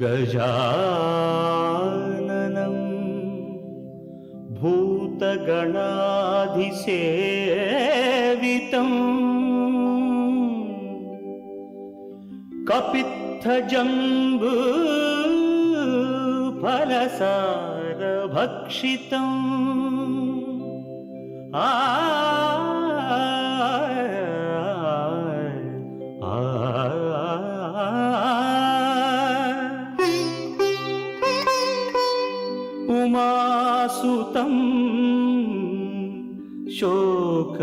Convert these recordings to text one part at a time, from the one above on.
गजाननं भूतगणाधिसेवितं कपित्थजम्बूफलसारभक्षितम् उमासुतं शोकविनाशकारणं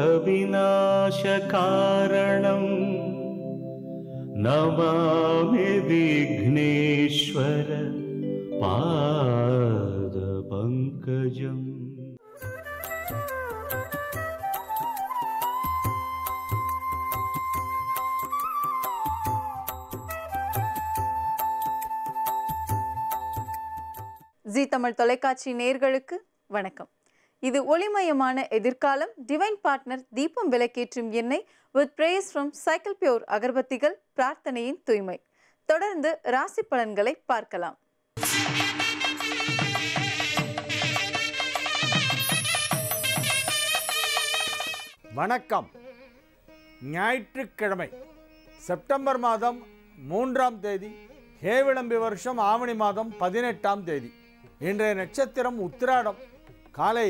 Namami Vighneshwar पादपङ्कजम्. G Tamil தொலைக்காட்சி நேயர்களுக்கு வணக்கம். இது ஒளிமயமான எதிர்காலம். டிவைன் பார்ட்னர் தீபம் விளக்கேற்றும் எண்ணெய் with prayers from Cycle Pure அகர்பத்திகள், பிரார்த்தனையின் தூய்மை. தொடர்ந்து ராசி பலன்களை பார்க்கலாம். வணக்கம். ஞாயிற்றுக்கிழமை செப்டம்பர் மாதம் 3ஆம் தேதி, ஹேவிளம்பி வருஷம் ஆவணி மாதம் 18ஆம் தேதி. இன்றைய நட்சத்திரம் உத்திராடம். காலை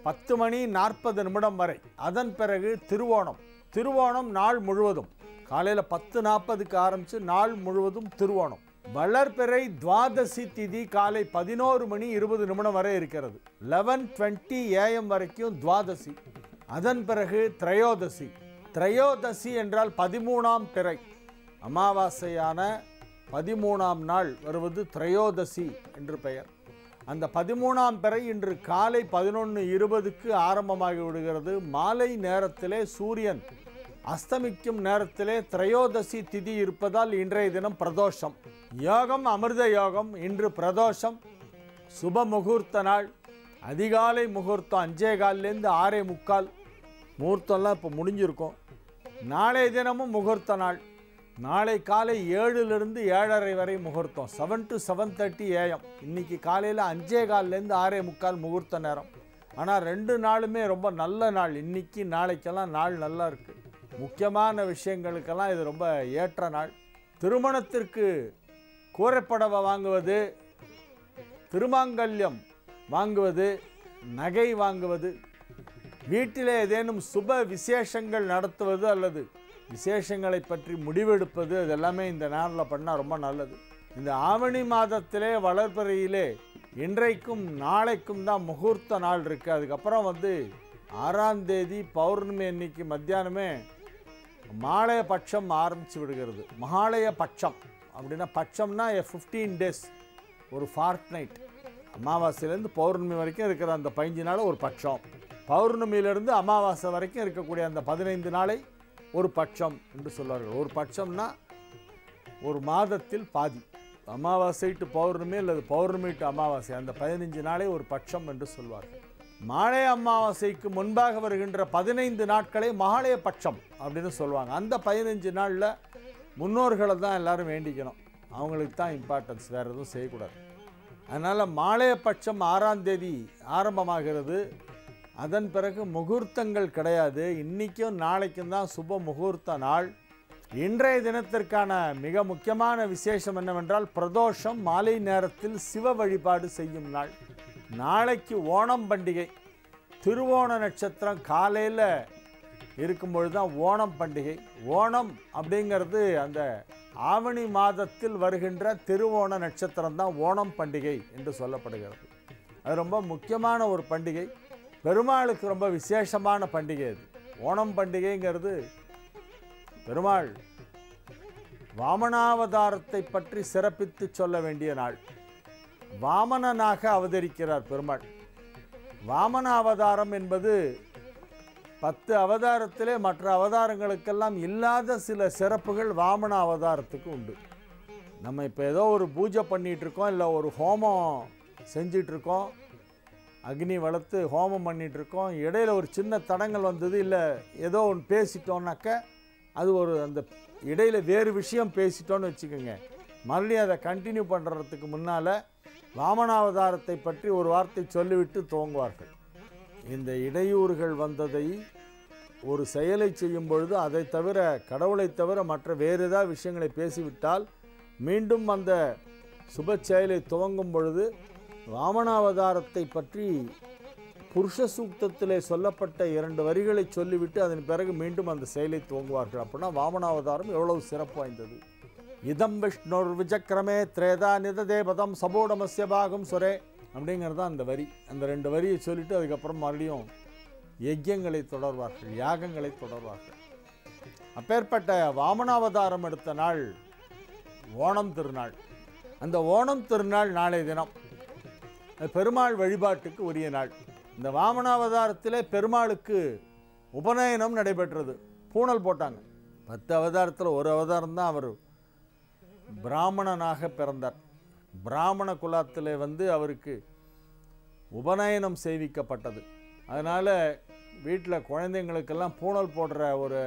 10:40 வரை. அதன் பிறகு திருவோணம். திருவோணம் நாள் முழுவதும் காலையில் 10:40க்கு ஆரம்பித்து நாள் முழுவதும் திருவோணம். வளர்பிறை துவாதசி திதி காலை 11:20 வரை இருக்கிறது. 11:20 AM வரைக்கும் துவாதசி. அதன் பிறகு திரையோதசி. திரையோதசி என்றால் 13ஆம் பிறை. அமாவாசையான 13ஆம் நாள் வருவது திரையோதசி என்று பெயர். அந்த 13ஆம் பிறை இன்று காலை 11:20க்கு ஆரம்பமாகி விடுகிறது. மாலை நேரத்திலே சூரியன் அஸ்தமிக்கும் நேரத்திலே திரையோதசி திதி இருப்பதால் இன்றைய தினம் பிரதோஷம். யோகம் அமிர்த யோகம். இன்று பிரதோஷம். சுப முகூர்த்த நாள். அதிகாலை முகூர்த்தம் 5:15 6:45. முகூர்த்தம்லாம் இப்போ முடிஞ்சிருக்கும். நாளைய தினமும் முகூர்த்த நாள். நாளை காலை 7லிருந்து 7:30 வரை முகூர்த்தம். 7 to 7:30 AM. இன்றைக்கி காலையில் 5:15 6:45 முகூர்த்த நேரம். ஆனால் 2 நாளுமே ரொம்ப நல்ல நாள். இன்றைக்கி நாளைக்கெல்லாம் நாள் நல்லா இருக்குது. முக்கியமான விஷயங்களுக்கெல்லாம் இது ரொம்ப ஏற்ற நாள். திருமணத்திற்கு கூரைப்படவை வாங்குவது, திருமாங்கல்யம் வாங்குவது, நகை வாங்குவது, வீட்டிலே ஏதேனும் சுப விசேஷங்கள் நடத்துவது அல்லது விசேஷங்களை பற்றி முடிவெடுப்பது, அதெல்லாமே இந்த நாளில் பண்ணால் ரொம்ப நல்லது. இந்த ஆவணி மாதத்திலே வளர்பிறையிலே இன்றைக்கும் நாளைக்கும் தான் முகூர்த்த நாள் இருக்குது. அதுக்கப்புறம் 6ஆம் தேதி பௌர்ணமி அன்னைக்கு மத்தியானமே மாலைய பட்சம் ஆரம்பித்து விடுகிறது. மகாலய பட்சம் அப்படின்னா பட்சம்னா 15 days, ஒரு ஃபார்ட்நைட். அமாவாசையிலேருந்து பௌர்ணமி வரைக்கும் இருக்கிற அந்த 15 நாள் ஒரு பட்சம். பௌர்ணமியிலேருந்து அமாவாசை வரைக்கும் இருக்கக்கூடிய அந்த 15 நாளை ஒரு பட்சம் என்று சொல்வார்கள். ஒரு பட்சம்னா ஒரு மாதத்தில் பாதி. அமாவாசை டு பௌர்ணமி அல்லது பௌர்ணமி டு அமாவாசை, அந்த 15 நாளை ஒரு பட்சம் என்று சொல்வார்கள். மாலை அமாவாசைக்கு முன்பாக வருகின்ற 15 நாட்களை மகாலய பட்சம் அப்படின்னு சொல்லுவாங்க. அந்த 15 நாளில் முன்னோர்களை தான் எல்லோரும் வேண்டிக்கணும். அவங்களுக்கு தான் இம்பார்ட்டன்ஸ், வேறு எதுவும் செய்யக்கூடாது. அதனால் மாலைய பட்சம் 6ஆம் தேதி ஆரம்பமாகிறது. அதன் பிறகு முகூர்த்தங்கள் கிடையாது. இன்றைக்கும் நாளைக்கும் தான் சுப முகூர்த்த நாள். இன்றைய தினத்திற்கான மிக முக்கியமான விசேஷம் என்னவென்றால் பிரதோஷம். மாலை நேரத்தில் சிவ வழிபாடு செய்யும் நாள். நாளைக்கு ஓணம் பண்டிகை. திருவோண நட்சத்திரம் காலையில் இருக்கும்பொழுது தான் ஓணம் பண்டிகை. ஓணம் அப்படிங்கிறது அந்த ஆவணி மாதத்தில் வருகின்ற திருவோண நட்சத்திரம் தான் ஓணம் பண்டிகை என்று சொல்லப்படுகிறது. அது ரொம்ப முக்கியமான ஒரு பண்டிகை. பெருமாளுக்கு ரொம்ப விசேஷமான பண்டிகை அது. ஓணம் பண்டிகைங்கிறது பெருமாள் வாமனாவதாரத்தை பற்றி சிறப்பித்து சொல்ல வேண்டிய நாள். வாமனனாக அவதரிக்கிறார் பெருமாள். வாமன அவதாரம் என்பது 10 அவதாரத்திலே மற்ற அவதாரங்களுக்கெல்லாம் இல்லாத சில சிறப்புகள் வாமன அவதாரத்துக்கு உண்டு. நம்ம இப்போ ஏதோ ஒரு பூஜை பண்ணிகிட்ருக்கோம், இல்லை ஒரு ஹோமம் செஞ்சிட்ருக்கோம், அக்னி வளர்த்து ஹோமம் பண்ணிகிட்ருக்கோம், இடையில் ஒரு சின்ன தடங்கள் வந்தது, இல்லை ஏதோ ஒன்று பேசிட்டோன்னாக்க அது ஒரு அந்த இடையில் வேறு விஷயம் பேசிட்டோன்னு வச்சுக்கோங்க, மறுபடியும் அதை கண்டினியூ பண்ணுறதுக்கு முன்னால் வாமனாவதாரத்தை பற்றி ஒரு வார்த்தை சொல்லிவிட்டு துவங்குவார்கள். இந்த இடையூறுகள் வந்ததை ஒரு செயலை செய்யும் பொழுது அதை தவிர கடவுளை தவிர மற்ற வேறு ஏதாவது விஷயங்களை பேசிவிட்டால் மீண்டும் அந்த சுப செயலை துவங்கும் பொழுது வாமனாவதாரத்தை பற்றி புருஷ சூக்தத்திலே சொல்லப்பட்ட 2 வரிகளை சொல்லிவிட்டு அதன் பிறகு மீண்டும் அந்த செயலை துவங்குவார்கள். அப்படின்னா வாமனாவதாரம் எவ்வளவு சிறப்பு வாய்ந்தது. இதம் விஷ்ணுர் விஜக்கிரமே திரேதா நிததே பதம் சபோடமஸ்ய பாகம் சுரே அப்படிங்கிறது தான் அந்த வரி. அந்த 2 வரியை சொல்லிவிட்டு அதுக்கப்புறம் மறுபடியும் யஜ்யங்களை தொடர்வார்கள், யாகங்களை தொடர்வார்கள். அப்பேற்பட்ட வாமனாவதாரம் எடுத்த நாள் ஓணம் திருநாள். அந்த ஓணம் திருநாள் நாளைய தினம் பெருமாள் வழிபாட்டுக்கு உரிய நாள். இந்த வாமனாவதாரத்திலே பெருமாளுக்கு உபநயனம் நடைபெற்றது. பூணல் போட்டாங்க. 10 அவதாரத்தில் ஒரு அவதாரம் தான் அவர் பிராமணனாக பிறந்தார். பிராமண குலத்தில் அவருக்கு உபநயனம் செய்விக்கப்பட்டது. அதனால் வீட்டில் குழந்தைங்களுக்கெல்லாம் பூணல் போடுற ஒரு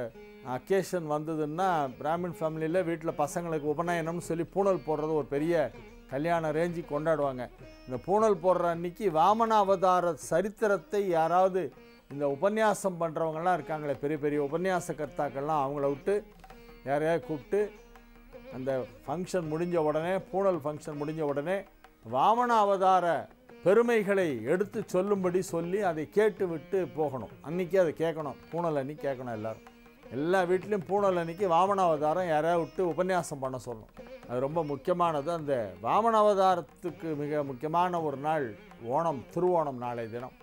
அக்கேஷன் வந்ததுன்னா பிராமின் ஃபேமிலியில் வீட்டில் பசங்களுக்கு உபநயனம்னு சொல்லி பூணல் போடுறது ஒரு பெரிய கல்யாண ரேஞ்சி கொண்டாடுவாங்க. இந்த பூணல் போடுற அன்னைக்கு வாமன அவதார சரித்திரத்தை யாராவது இந்த உபன்யாசம் பண்ணுறவங்கலாம் இருக்காங்களே, பெரிய பெரிய உபன்யாச கர்த்தாக்கள்லாம், அவங்கள விட்டு யாரையாவது கூப்பிட்டு அந்த ஃபங்க்ஷன் முடிஞ்ச உடனே, பூணல் ஃபங்க்ஷன் முடிஞ்ச உடனே வாமன அவதார பெருமைகளை எடுத்து சொல்லும்படி சொல்லி அதை கேட்டு விட்டு போகணும். அன்றைக்கி அதை கேட்கணும். பூணல் அன்னைக்கு கேட்கணும். எல்லா வீட்லேயும் பூணல் அன்னைக்கு வாமனாவதாரம் யாரையா விட்டு உபன்யாசம் பண்ண சொல்லணும். அது ரொம்ப முக்கியமானது. அந்த வாமனாவதாரத்துக்கு மிக முக்கியமான ஒரு நாள் ஓணம், திருவோணம். நாளைய தினம்,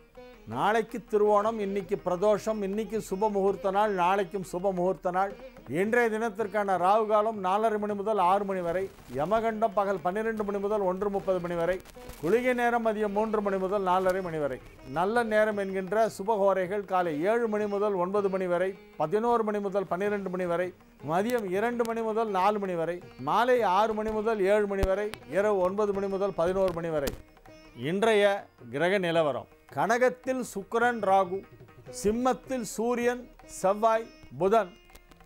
நாளைக்கு திருவோணம், இன்னைக்கு பிரதோஷம், இன்னைக்கு சுப முகூர்த்த நாள், நாளைக்கும் சுப முகூர்த்த நாள். இன்றைய தினத்திற்கான ராகு காலம் 4:30 மணி முதல் 6 மணி வரை, யமகண்டம் பகல் 12 மணி முதல் 1:30 மணி வரை, குளிகை நேரம் மதியம் 3 மணி முதல் 4:30 மணி வரை. நல்ல நேரம் என்கின்ற சுபகோரைகள் காலை 7 மணி முதல் 9 மணி வரை, 11 மணி முதல் 12 மணி வரை, மதியம் 2 மணி முதல் 4 மணி வரை, மாலை 6 மணி முதல் 7 மணி வரை, இரவு 9 மணி முதல் 11 மணி வரை. இன்றைய கிரக நிலவரம்: கனகத்தில் சுக்கிரன் ராகு, சிம்மத்தில் சூரியன் செவ்வாய் புதன்,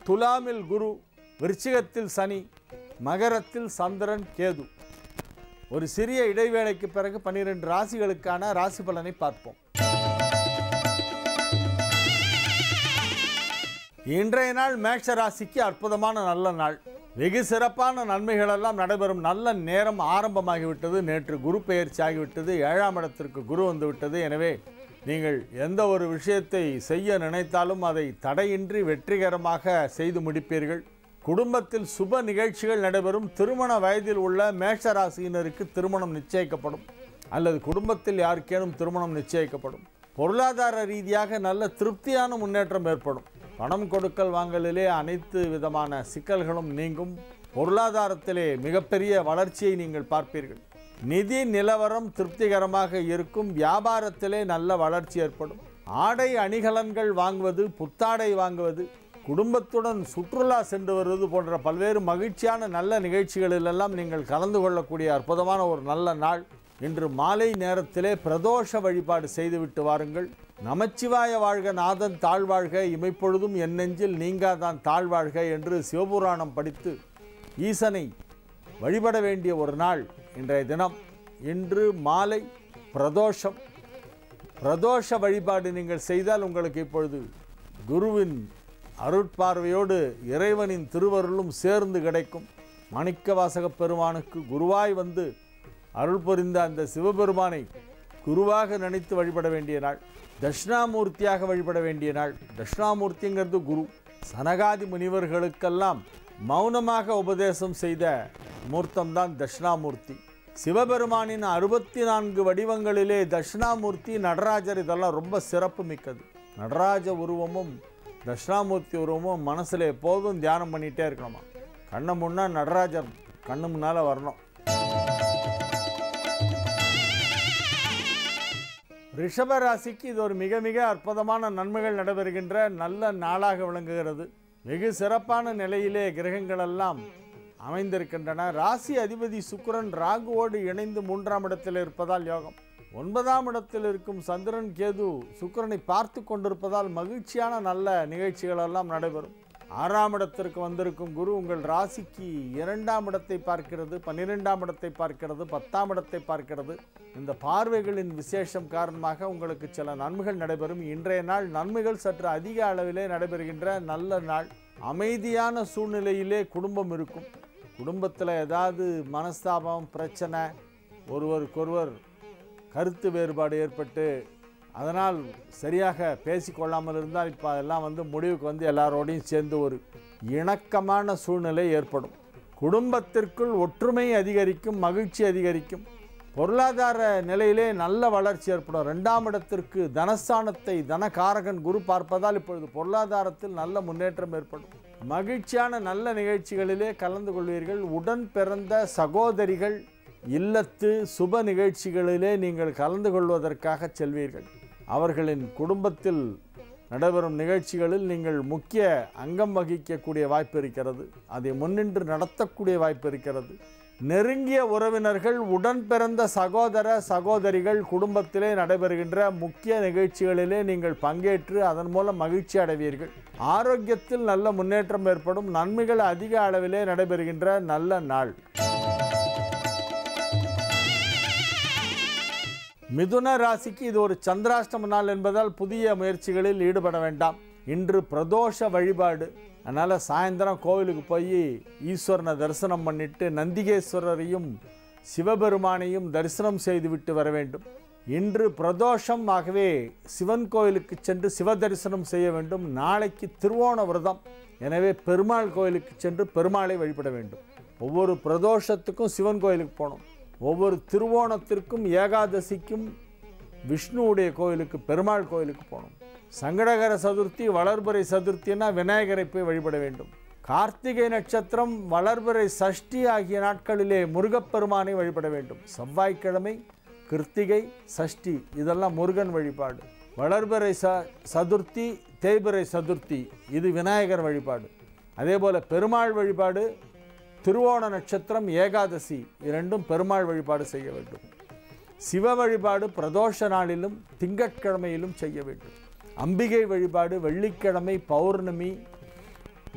துலாமில் குரு, விருச்சிகத்தில் சனி, மகரத்தில் சந்திரன் கேது. ஒரு சிறிய இடைவேளைக்கு பிறகு 12 ராசிகளுக்கான ராசி பலனை பார்ப்போம். இன்றைய நாள் மேஷ ராசிக்கு அற்புதமான நல்ல நாள். வெகு சிறப்பான நன்மைகளெல்லாம் நடைபெறும் நல்ல நேரம் ஆரம்பமாகிவிட்டது. நேற்று குரு பெயர்ச்சி ஆகிவிட்டது. 7ஆம் இடத்திற்கு குரு வந்துவிட்டது. எனவே நீங்கள் எந்த ஒரு விஷயத்தை செய்ய நினைத்தாலும் அதை தடையின்றி வெற்றிகரமாக செய்து முடிப்பீர்கள். குடும்பத்தில் சுப நிகழ்ச்சிகள் நடைபெறும். திருமண வயதில் உள்ள மேஷ ராசியினருக்கு திருமணம் நிச்சயிக்கப்படும் அல்லது குடும்பத்தில் யாருக்கேனும் திருமணம் நிச்சயிக்கப்படும். பொருளாதார ரீதியாக நல்ல திருப்தியான முன்னேற்றம் ஏற்படும். பணம் கொடுக்கல் வாங்கலிலே அனைத்து விதமான சிக்கல்களும் நீங்கும். பொருளாதாரத்திலே மிகப்பெரிய வளர்ச்சியை நீங்கள் பார்ப்பீர்கள். நிதி நிலவரம் திருப்திகரமாக இருக்கும். வியாபாரத்திலே நல்ல வளர்ச்சி ஏற்படும். ஆடை அணிகலன்கள் வாங்குவது, புத்தாடை வாங்குவது, குடும்பத்துடன் சுற்றுலா சென்று வருவது போன்ற பல்வேறு மகிழ்ச்சியான நல்ல நிகழ்ச்சிகளிலெல்லாம் நீங்கள் கலந்து கொள்ளக்கூடிய அற்புதமான ஒரு நல்ல நாள். இன்று மாலை நேரத்திலே பிரதோஷ வழிபாடு செய்துவிட்டு வாருங்கள். நமச்சிவாய வாழ்க, நாதன் தாழ்வாழ்க, இமைப்பொழுதும் என் நெஞ்சில் நீங்காதான் தாழ்வாழ்க என்று சிவபுராணம் படித்து ஈசனை வழிபட வேண்டிய ஒரு நாள் இன்றைய தினம். இன்று மாலை பிரதோஷம். பிரதோஷ வழிபாடு நீங்கள் செய்தால் உங்களுக்கு இப்பொழுது குருவின் அருட்பார்வையோடு இறைவனின் திருவருளும் சேர்ந்து கிடைக்கும். மாணிக்கவாசகப் பெருமானுக்கு குருவாய் வந்து அருள் புரிந்த அந்த சிவபெருமானை குருவாக நினைத்து வழிபட வேண்டிய நாள். தட்சிணாமூர்த்தியாக வழிபட வேண்டிய நாள். தட்சிணாமூர்த்திங்கிறது குரு. சனகாதி முனிவர்களுக்கெல்லாம் மௌனமாக உபதேசம் செய்த மூர்த்தம்தான் தட்சிணாமூர்த்தி. சிவபெருமானின் 64 வடிவங்களிலே தட்சிணாமூர்த்தி, நடராஜர் இதெல்லாம் ரொம்ப சிறப்பு மிக்கது. நடராஜ உருவமும் தட்சிணாமூர்த்தி உருவமும் மனசில் எப்போதும் தியானம் பண்ணிகிட்டே இருக்கணுமா. கண்ணு முன்னா நடராஜர் கண்ணு முன்னால் வரணும். ரிஷப ராசிக்கு இது ஒரு மிக மிக அற்புதமான நன்மைகள் நடைபெறுகின்ற நல்ல நாளாக விளங்குகிறது. வெகு சிறப்பான நிலையிலே கிரகங்களெல்லாம் அமைந்திருக்கின்றன. ராசி அதிபதி சுக்கிரன் ராகுவோடு இணைந்து 3ஆம் இடத்தில் இருப்பதால் யோகம். 9ஆம் இடத்தில் இருக்கும் சந்திரன் கேது சுக்கிரனை பார்த்து கொண்டிருப்பதால் மகிழ்ச்சியான நல்ல நிகழ்ச்சிகளெல்லாம் நடைபெறும். 6ஆம் இடத்திற்கு வந்திருக்கும் குரு உங்கள் ராசிக்கு 2ஆம் இடத்தை பார்க்கிறது, 12ஆம் இடத்தை பார்க்கிறது, 10ஆம் இடத்தை பார்க்கிறது. இந்த பார்வைகளின் விசேஷம் காரணமாக உங்களுக்கு சில நன்மைகள் நடைபெறும். இன்றைய நாள் நன்மைகள் சற்று அதிக அளவிலே நடைபெறுகின்ற நல்ல நாள். அமைதியான சூழ்நிலையிலே குடும்பம் இருக்கும். குடும்பத்தில் ஏதாவது மனஸ்தாபம், பிரச்சனை, ஒருவருக்கொருவர் கருத்து வேறுபாடு ஏற்பட்டு அதனால் சரியாக பேசிக்கொள்ளாமல் இருந்தால் இப்போ அதெல்லாம் முடிவுக்கு எல்லாரோடையும் சேர்ந்து ஒரு இணக்கமான சூழ்நிலை ஏற்படும். குடும்பத்திற்குள் ஒற்றுமை அதிகரிக்கும், மகிழ்ச்சி அதிகரிக்கும். பொருளாதார நிலையிலே நல்ல வளர்ச்சி ஏற்படும். 2ஆம் இடத்திற்கு தனஸ்தானத்தை தனகாரகன் குரு பார்ப்பதால் இப்பொழுது பொருளாதாரத்தில் நல்ல முன்னேற்றம் ஏற்படும். மகிழ்ச்சியான நல்ல நிகழ்ச்சிகளிலே கலந்து கொள்வீர்கள். உடன் பிறந்த சகோதரிகள் இல்லத்து சுப நிகழ்ச்சிகளிலே நீங்கள் கலந்து கொள்வதற்காக செல்வீர்கள். அவர்களின் குடும்பத்தில் நடைபெறும் நிகழ்ச்சிகளில் நீங்கள் முக்கிய அங்கம் வகிக்கக்கூடிய வாய்ப்பு இருக்கிறது. அதை முன்னின்று நடத்தக்கூடிய வாய்ப்பு இருக்கிறது. நெருங்கிய உறவினர்கள், உடன் பிறந்த சகோதர சகோதரிகள் குடும்பத்திலே நடைபெறுகின்ற முக்கிய நிகழ்ச்சிகளிலே நீங்கள் பங்கேற்று அதன் மூலம் மகிழ்ச்சி அடைவீர்கள். ஆரோக்கியத்தில் நல்ல முன்னேற்றம் ஏற்படும். நன்மைகள் அதிக அளவிலே நடைபெறுகின்ற நல்ல நாள். மிதுன ராசிக்கு இது ஒரு சந்திராஷ்டம நாள் என்பதால் புதிய முயற்சிகளில் ஈடுபட வேண்டாம். இன்று பிரதோஷ வழிபாடு, அதனால் சாயந்தரம் கோவிலுக்கு போய் ஈஸ்வரனை தரிசனம் பண்ணிட்டு நந்திகேஸ்வரரையும் சிவபெருமானையும் தரிசனம் செய்துவிட்டு வர வேண்டும். இன்று பிரதோஷம், ஆகவே சிவன் கோயிலுக்கு சென்று சிவ தரிசனம் செய்ய வேண்டும். நாளைக்கு திருவோண விரதம், எனவே பெருமாள் கோயிலுக்கு சென்று பெருமாளை வழிபட வேண்டும். ஒவ்வொரு பிரதோஷத்துக்கும் சிவன் கோயிலுக்கு போகணும். ஒவ்வொரு திருவோணத்திற்கும் ஏகாதசிக்கும் விஷ்ணுவுடைய கோயிலுக்கு பெருமாள் கோயிலுக்கு போகணும். சங்கடகர சதுர்த்தி, வளர்பிறை சதுர்த்தினா விநாயகரை போய் வழிபட வேண்டும். கார்த்திகை நட்சத்திரம், வளர்பிறை சஷ்டி ஆகிய நாட்களிலே முருகப்பெருமானை வழிபட வேண்டும். செவ்வாய்க்கிழமை, கிருத்திகை, சஷ்டி இதெல்லாம் முருகன் வழிபாடு. வளர்பிறை சதுர்த்தி, தேய்பிறை சதுர்த்தி இது விநாயகர் வழிபாடு. அதே போல் பெருமாள் வழிபாடு திருவோண நட்சத்திரம், ஏகாதசி இரண்டும் பெருமாள் வழிபாடு செய்ய வேண்டும். சிவ வழிபாடு பிரதோஷ நாளிலும் திங்கட்கிழமையிலும் செய்ய வேண்டும். அம்பிகை வழிபாடு வெள்ளிக்கிழமை, பௌர்ணமி,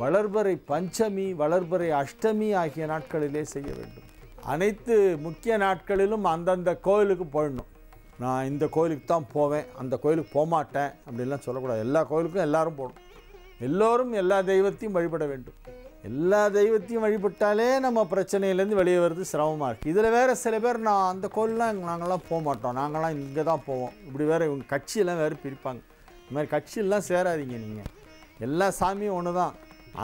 வளர்பிறை பஞ்சமி, வளர்பிறை அஷ்டமி ஆகிய நாட்களிலே செய்ய வேண்டும். அனைத்து முக்கிய நாட்களிலும் அந்தந்த கோயிலுக்கு போயிடணும். நான் இந்த கோயிலுக்கு தான் போவேன், அந்த கோயிலுக்கு போகமாட்டேன் அப்படின்லாம் சொல்லக்கூடாது. எல்லா கோயிலுக்கும் எல்லாரும் போகணும். எல்லோரும் எல்லா தெய்வத்தையும் வழிபட வேண்டும். எல்லா தெய்வத்தையும் வழிபட்டாலே நம்ம பிரச்சனையிலேருந்து வெளியே வருது சிரமமாக இருக்குது. இதில் வேறு சில பேர் நான் அந்த கோயிலெலாம் நாங்கள்லாம் போக மாட்டோம், நாங்கள்லாம் இங்கே தான் போவோம், இப்படி வேறு இவங்க கட்சியெல்லாம் வேறு பிரிப்பாங்க. இந்த மாதிரி கட்சியெல்லாம் சேராதீங்க. நீங்கள் எல்லா சாமியும் ஒன்று தான்.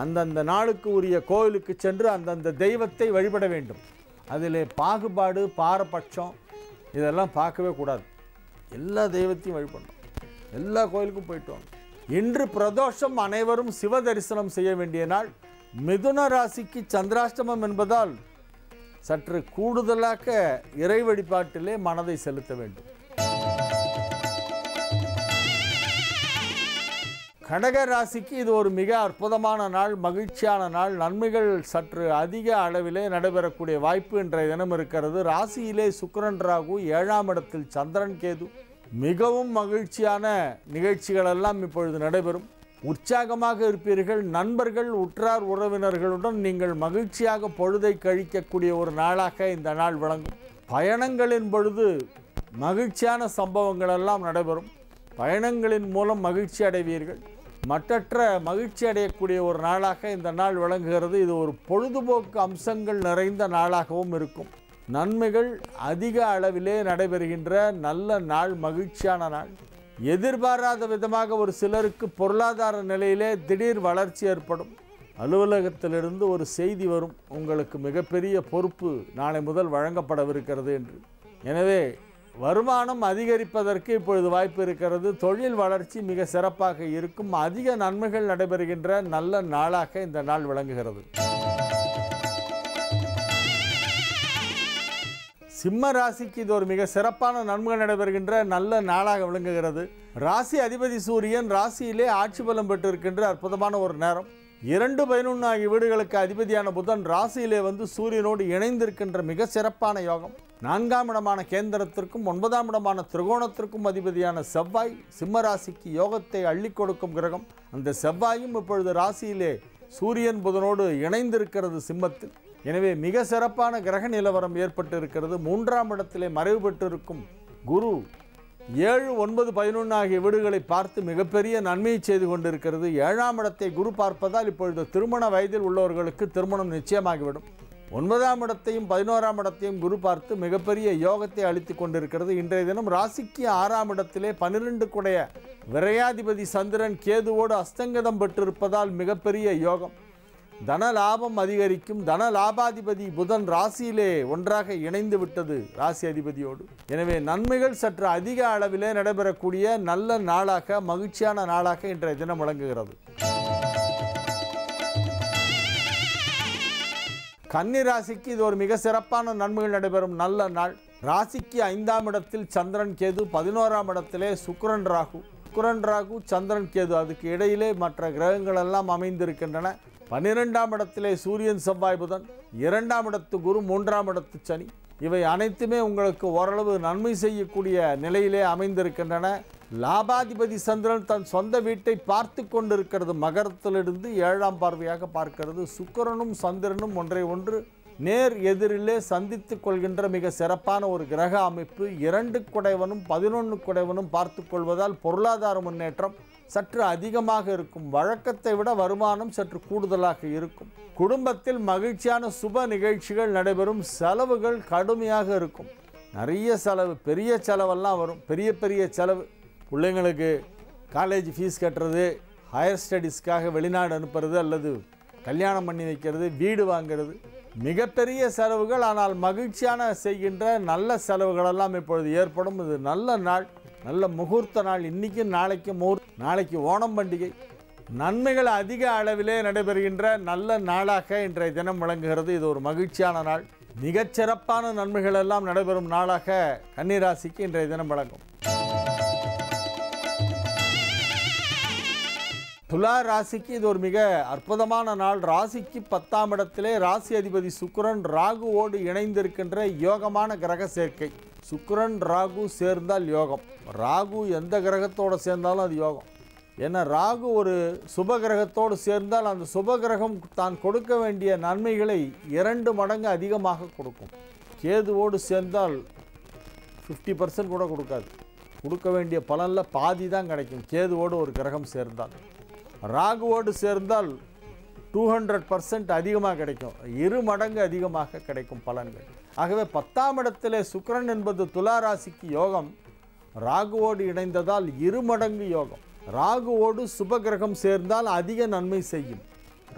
அந்தந்த நாளுக்கு உரிய கோயிலுக்கு சென்று அந்தந்த தெய்வத்தை வழிபட வேண்டும். அதில் பாகுபாடு, பாரபட்சம் இதெல்லாம் பார்க்கவே கூடாது. எல்லா தெய்வத்தையும் வழிபடணும். எல்லா கோயிலுக்கும் போயிட்டு வாங்க. இன்று பிரதோஷம், அனைவரும் சிவ தரிசனம் செய்ய வேண்டிய நாள். மிதுன ராசிக்கு சந்திராஷ்டமம் என்பதால் சற்று கூடுதலாக இறை வழிபாட்டிலே மனதை செலுத்த வேண்டும். கடக ராசிக்கு இது ஒரு மிக அற்புதமான நாள், மகிழ்ச்சியான நாள். நன்மைகள் சற்று அதிக அளவிலே நடைபெறக்கூடிய வாய்ப்பு இன்றைய தினம் இருக்கிறது. ராசியிலே சுக்கிரன், ராகு, 7ஆம் இடத்தில் சந்திரன், கேது. மிகவும் மகிழ்ச்சியான நிகழ்ச்சிகள் எல்லாம் இப்பொழுது நடைபெறும். உற்சாகமாக இருப்பீர்கள். நண்பர்கள், உற்றார் உறவினர்களுடன் நீங்கள் மகிழ்ச்சியாக பொழுதை கழிக்கக்கூடிய ஒரு நாளாக இந்த நாள் விளங்கும். பயணங்களின் பொழுது மகிழ்ச்சியான சம்பவங்கள் எல்லாம் நடைபெறும். பயணங்களின் மூலம் மகிழ்ச்சி அடைவீர்கள். மற்றற்ற மகிழ்ச்சி அடையக்கூடிய ஒரு நாளாக இந்த நாள் விளங்குகிறது. இது ஒரு பொழுதுபோக்கு அம்சங்கள் நிறைந்த நாளாகவும் இருக்கும். நன்மைகள் அதிக அளவிலே நடைபெறுகின்ற நல்ல நாள், மகிழ்ச்சியான நாள். எதிர்பாராத விதமாக ஒரு சிலருக்கு பொருளாதார நிலையிலே திடீர் வளர்ச்சி ஏற்படும். அலுவலகத்திலிருந்து ஒரு செய்தி வரும், உங்களுக்கு மிகப்பெரிய பொறுப்பு நாளை முதல் வழங்கப்படவிருக்கிறது என்று. எனவே வருமானம் அதிகரிப்பதற்கு இப்பொழுது வாய்ப்பு இருக்கிறது. தொழில் வளர்ச்சி மிக சிறப்பாக இருக்கும். அதிக நன்மைகள் நடைபெறுகின்ற நல்ல நாளாக இந்த நாள் விளங்குகிறது. சிம்ம ராசிக்கு இது ஒரு மிக சிறப்பான நன்மைகள் நடைபெறுகின்ற நல்ல நாளாக விளங்குகிறது. ராசி அதிபதி சூரியன் ராசியிலே ஆட்சி பலம் பெற்றிருக்கின்ற அற்புதமான ஒரு நேரம். 2-11 ஆகிய வீடுகளுக்கு அதிபதியான புதன் ராசியிலே சூரியனோடு இணைந்திருக்கின்ற மிக சிறப்பான யோகம். 4ஆம் இடமான கேந்திரத்திற்கும் 9ஆம் இடமான திரிகோணத்திற்கும் அதிபதியான செவ்வாய் சிம்ம ராசிக்கு யோகத்தை அள்ளி கொடுக்கும் கிரகம். அந்த செவ்வாயும் இப்பொழுது ராசியிலே சூரியன் புதனோடு இணைந்திருக்கிறது சிம்மத்தில். எனவே மிக சிறப்பான கிரக நிலவரம் ஏற்பட்டு இருக்கிறது. 3ஆம் இடத்திலே மறைவு பெற்றிருக்கும் குரு 7, 9, 11 ஆகிய வீடுகளை பார்த்து மிகப்பெரிய நன்மையை செய்து கொண்டிருக்கிறது. 7ஆம் இடத்தை குரு பார்ப்பதால் இப்பொழுது திருமண வயதில் உள்ளவர்களுக்கு திருமணம் நிச்சயமாகிவிடும். 9ஆம் இடத்தையும் 11ஆம் இடத்தையும் குரு பார்த்து மிகப்பெரிய யோகத்தை அளித்து கொண்டிருக்கிறது. இன்றைய தினம் ராசிக்கு 6ஆம் இடத்திலே 12 குடைய விரையாதிபதி சந்திரன் கேதுவோடு அஸ்தங்கதம் பெற்றிருப்பதால் மிகப்பெரிய யோகம். தன லாபம் அதிகரிக்கும். தன லாபாதிபதி புதன் ராசியிலே ஒன்றாக இணைந்து விட்டது ராசி அதிபதியோடு. எனவே நன்மைகள் சற்று அதிக அளவிலே நடைபெறக்கூடிய நல்ல நாளாக, மகிழ்ச்சியான நாளாக இன்றைய தினம் விளங்குகிறது. கன்னி ராசிக்கு இது ஒரு மிக சிறப்பான நன்மைகள் நடைபெறும் நல்ல நாள். ராசிக்கு 5ஆம் இடத்தில் சந்திரன் கேது, 11ஆம் இடத்திலே சுக்கிரன் ராகு. சுக்கிரன் ராகு சந்திரன் கேது, அதுக்கு இடையிலே மற்ற கிரகங்கள் எல்லாம் அமைந்திருக்கின்றன. 12ஆம் இடத்திலே சூரியன் செவ்வாய் புதன், 2ஆம் இடத்து குரு, 3ஆம் இடத்து சனி. இவை அனைத்துமே உங்களுக்கு ஓரளவு நன்மை செய்யக்கூடிய நிலையிலே அமைந்திருக்கின்றன. லாபாதிபதி சந்திரன் தன் சொந்த வீட்டை பார்த்து கொண்டிருக்கிறது. மகரத்திலிருந்து 7ஆம் பார்வையாக பார்க்கிறது. சுக்கிரனும் சந்திரனும் ஒன்றை ஒன்று நேர் எதிரிலே சந்தித்துக் கொள்கின்ற மிக சிறப்பான ஒரு கிரக அமைப்பு. 2 குடைவனும் 11 குடைவனும் பார்த்து கொள்வதால் பொருளாதார முன்னேற்றம் சற்று அதிகமாக இருக்கும். வழக்கத்தை விட வருமானம் சற்று கூடுதலாக இருக்கும். குடும்பத்தில் மகிழ்ச்சியான சுப நிகழ்ச்சிகள் நடைபெறும். செலவுகள் கடுமையாக இருக்கும். நிறைய செலவு, பெரிய செலவெல்லாம் வரும். பெரிய செலவு, பிள்ளைங்களுக்கு காலேஜ் ஃபீஸ் கட்டுறது, ஹையர் ஸ்டடீஸ்க்காக வெளிநாடு அனுப்புறது, அல்லது கல்யாணம் பண்ணி வைக்கிறது, வீடு வாங்கிறது, மிகப்பெரிய செலவுகள். ஆனால் மகிழ்ச்சியான செய்கின்ற நல்ல செலவுகளெல்லாம் இப்பொழுது ஏற்படும். இது நல்ல நாள், நல்ல முகூர்த்த நாள். இன்றைக்கும் நாளைக்கும் நாளைக்கு ஓணம் பண்டிகை. நன்மைகள் அதிக அளவிலே நடைபெறுகின்ற நல்ல நாளாக இன்றைய தினம் விளங்குகிறது. இது ஒரு மகிழ்ச்சியான நாள். மிகச்சிறப்பான நன்மைகள் எல்லாம் நடைபெறும் நாளாக கன்னிராசிக்கு இன்றைய தினம் விளங்கும். துலா ராசிக்கு இது ஒரு மிக அற்புதமான நாள். ராசிக்கு 10ஆம் இடத்திலே ராசி அதிபதி சுக்கிரன் ராகுவோடு இணைந்திருக்கின்ற யோகமான கிரக சேர்க்கை. சுக்கிரன் ராகு சேர்ந்தால் யோகம். ராகு எந்த கிரகத்தோடு சேர்ந்தாலும் அது யோகம். ஏன்னா ராகு ஒரு சுப கிரகத்தோடு சேர்ந்தால் அந்த சுப கிரகம் தான் கொடுக்க வேண்டிய நன்மைகளை 2 மடங்கு அதிகமாக கொடுக்கும். கேதுவோடு சேர்ந்தால் 50% கூட கொடுக்காது. கொடுக்க வேண்டிய பலனில் பாதி தான் கிடைக்கும் கேதுவோடு ஒரு கிரகம் சேர்ந்தால். ராகுவோடு சேர்ந்தால் 200% அதிகமாக கிடைக்கும். 2 மடங்கு அதிகமாக கிடைக்கும் பலன்கள். ஆகவே 10ஆம் இடத்திலே சுக்கிரன் என்பது துலா ராசிக்கு யோகம். ராகுவோடு இணைந்ததால் 2 மடங்கு யோகம். ராகுவோடு சுப கிரகம் சேர்ந்தால் அதிக நன்மை செய்யும்.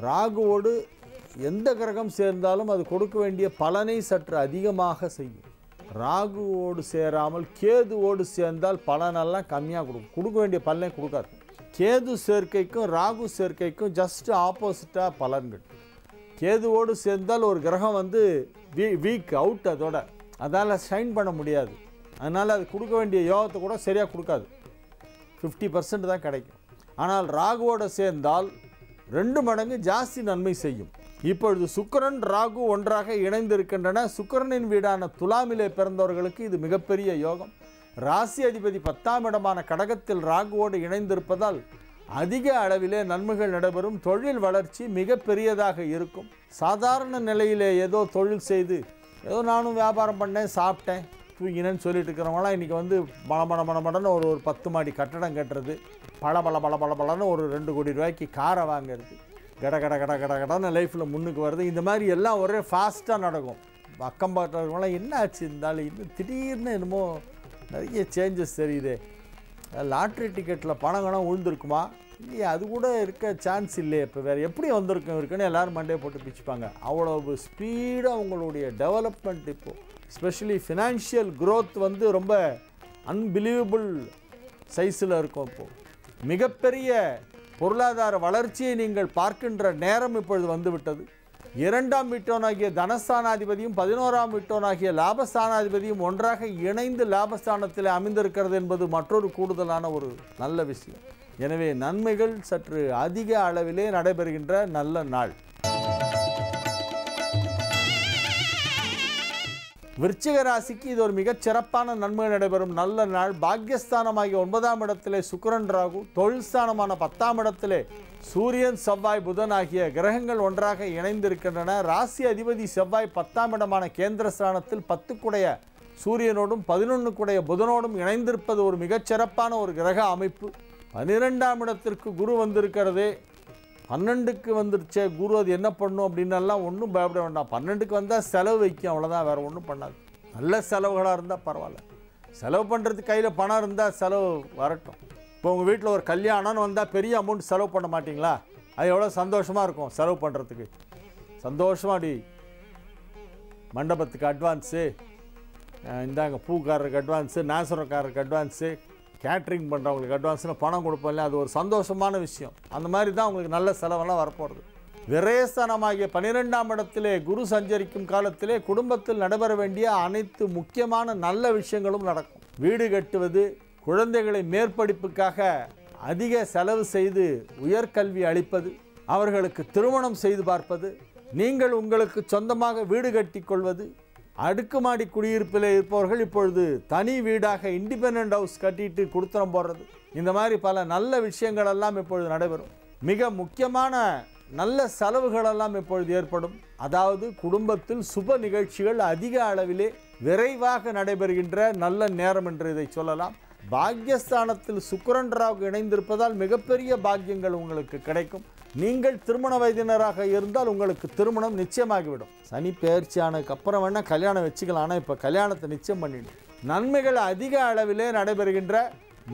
ராகுவோடு எந்த கிரகம் சேர்ந்தாலும் அது கொடுக்க வேண்டிய பலனை சற்று அதிகமாக செய்யும். ராகுவோடு சேராமல் கேதுவோடு சேர்ந்தால் பலனெல்லாம் கம்மியாக கொடுக்க வேண்டிய பலனை கொடுக்காது. கேது சேர்க்கைக்கும் ராகு சேர்க்கைக்கும் ஜஸ்ட் ஆப்போசிட்டாக பலன்கள். கேதுவோடு சேர்ந்தால் ஒரு கிரகம் வீக் அவுட், அதால் ஷைன் பண்ண முடியாது. அதனால் அது கொடுக்க வேண்டிய யோகத்தை கூட சரியாக கொடுக்காது. 50% தான் கிடைக்கும். ஆனால் ராகுவோடு சேர்ந்தால் 2 மடங்கு ஜாஸ்தி நன்மை செய்யும். இப்பொழுது சுக்கிரன் ராகு ஒன்றாக இணைந்திருக்கின்றன. சுக்கிரனின் வீடான துலாமிலே பிறந்தவர்களுக்கு இது மிகப்பெரிய யோகம். ராசி அதிபதி 10ஆம் இடமான கடகத்தில் ராகுவோடு இணைந்திருப்பதால் அதிக அளவிலே நன்மைகள் நடைபெறும். தொழில் வளர்ச்சி மிக பெரியதாக இருக்கும். சாதாரண நிலையிலே ஏதோ தொழில் செய்து ஏதோ நானும் வியாபாரம் பண்ணேன், சாப்பிட்டேன், தூங்கினேன்னு சொல்லிட்டு இருக்கிறவங்களாம் இன்றைக்கி மடமடன்னு ஒரு 10 மாடி கட்டடம் கட்டுறது, பலன்னு ஒரு 2 கோடி ரூபாய்க்கு காரை வாங்கிறது, கடன்னு லைஃப்பில் முன்னுக்கு வருது. இந்த மாதிரி எல்லாம் ஒரே ஃபாஸ்ட்டாக நடக்கும். அக்கம் பக்கத்துலாம் என்ன ஆச்சு இருந்தாலும் இன்னும் திடீர்னு என்னமோ நிறைய சேஞ்சஸ் தெரியுது. லாட்ரி டிக்கெட்டில் பணம் விழுந்திருக்குமா இல்லையா, அது கூட இருக்க சான்ஸ் இல்லையே, இப்போ வேறு எப்படி வந்திருக்கும் இருக்குன்னு எல்லோரும் மண்டையை போட்டு பிச்சுப்பாங்க. அவ்வளவு ஸ்பீடாக அவங்களுடைய டெவலப்மெண்ட் இப்போது எஸ்பெஷலி ஃபினான்ஷியல் க்ரோத் ரொம்ப அன்பிலீவபிள் சைஸில் இருக்கும். இப்போது மிகப்பெரிய பொருளாதார வளர்ச்சியை நீங்கள் பார்க்கின்ற நேரம் இப்பொழுது வந்துவிட்டது. 2ஆம் வீட்டோனாகிய தனஸ்தானாதிபதியும் 11ஆம் வீட்டோனாகிய லாபஸ்தானாதிபதியும் ஒன்றாக இணைந்து லாபஸ்தானத்தில் அமைந்திருக்கிறது என்பது மற்றொரு கூடுதலான ஒரு நல்ல விஷயம். எனவே நன்மைகள் சற்று அதிக அளவிலே நடைபெறுகின்ற நல்ல நாள். விருச்சிக ராசிக்கு இது ஒரு மிகச் சிறப்பான நன்மை நடைபெறும் நல்ல நாள். பாக்யஸ்தானமாகிய 9ஆம் இடத்திலே சுக்கிரன் ராகு, தொழில் ஸ்தானமான 10ஆம் இடத்திலே சூரியன் செவ்வாய் புதன் ஆகிய கிரகங்கள் ஒன்றாக இணைந்திருக்கின்றன. ராசி அதிபதி செவ்வாய் 10ஆம் இடமான கேந்திரஸ்தானத்தில் 10 சூரியனோடும் 11 புதனோடும் இணைந்திருப்பது ஒரு மிகச்சிறப்பான ஒரு கிரக அமைப்பு. 12ஆம் இடத்திற்கு குரு வந்திருக்கிறதே, 12க்கு வந்துருச்சே குரு, அது என்ன பண்ணும் அப்படின்னெல்லாம் ஒன்றும் பயப்பட வேண்டாம். 12க்கு வந்தால் செலவு வைக்கும், அவ்வளோதான், வேறு ஒன்றும் பண்ணாது. நல்ல செலவுகளாக இருந்தால் பரவாயில்ல. செலவு பண்ணுறதுக்கு கையில் பணம் இருந்தால் செலவு வரட்டும். இப்போ உங்கள் வீட்டில் ஒரு கல்யாணம்னு வந்தால் பெரிய அமௌண்ட் செலவு பண்ண மாட்டிங்களா? அது எவ்வளோ சந்தோஷமாக இருக்கும் செலவு பண்ணுறதுக்கு. சந்தோஷமாக அப்படி மண்டபத்துக்கு அட்வான்ஸு, இந்தாங்க பூக்காரருக்கு அட்வான்ஸு, நாசுரக்காரருக்கு அட்வான்ஸு, கேட்ரிங் பண்ணுறவங்களுக்கு அட்வான்ஸ்னு பணம் கொடுப்போம் இல்லையா? அது ஒரு சந்தோஷமான விஷயம். அந்த மாதிரி தான் உங்களுக்கு நல்ல செலவெல்லாம் வரப்போகிறது. விரயஸ்தானமாகிய 12ஆம் இடத்திலே குரு சஞ்சரிக்கும் காலத்திலே குடும்பத்தில் நடைபெற வேண்டிய அனைத்து முக்கியமான நல்ல விஷயங்களும் நடக்கும். வீடு கட்டுவது, குழந்தைகளை மேற்படிப்புக்காக அதிக செலவு செய்து உயர்கல்வி அளிப்பது, அவர்களுக்கு திருமணம் செய்து பார்ப்பது, நீங்கள் உங்களுக்கு சொந்தமாக வீடு கட்டி கொள்வது, அடுக்குமாடி குடியிருப்பில் இருப்பவர்கள் இப்பொழுது தனி வீடாக இண்டிபெண்டன்ட் ஹவுஸ் கட்டிட்டு கொடுத்துறம் போடுறது, இந்த மாதிரி பல நல்ல விஷயங்கள் எல்லாம் இப்பொழுது நடைபெறும். மிக முக்கியமான நல்ல செலவுகளெல்லாம் இப்பொழுது ஏற்படும். அதாவது குடும்பத்தில் சுப நிகழ்ச்சிகள் அதிக அளவிலே விரைவாக நடைபெறுகின்ற நல்ல நேரம் என்று இதை சொல்லலாம். பாக்யஸ்தானத்தில் சுக்கிரன் ராகு இணைந்திருப்பதால் மிகப்பெரிய பாக்கியங்கள் உங்களுக்கு கிடைக்கும். நீங்கள் திருமண வயதினராக இருந்தால் உங்களுக்கு திருமணம் நிச்சயமாகிவிடும். சனி பெயர்ச்சியானதுக்கு அப்புறம் வேணால் கல்யாணம் வச்சுக்கலாம், ஆனால் இப்போ கல்யாணத்தை நிச்சயம் பண்ணிடும். நன்மைகள் அதிக அளவிலே நடைபெறுகின்ற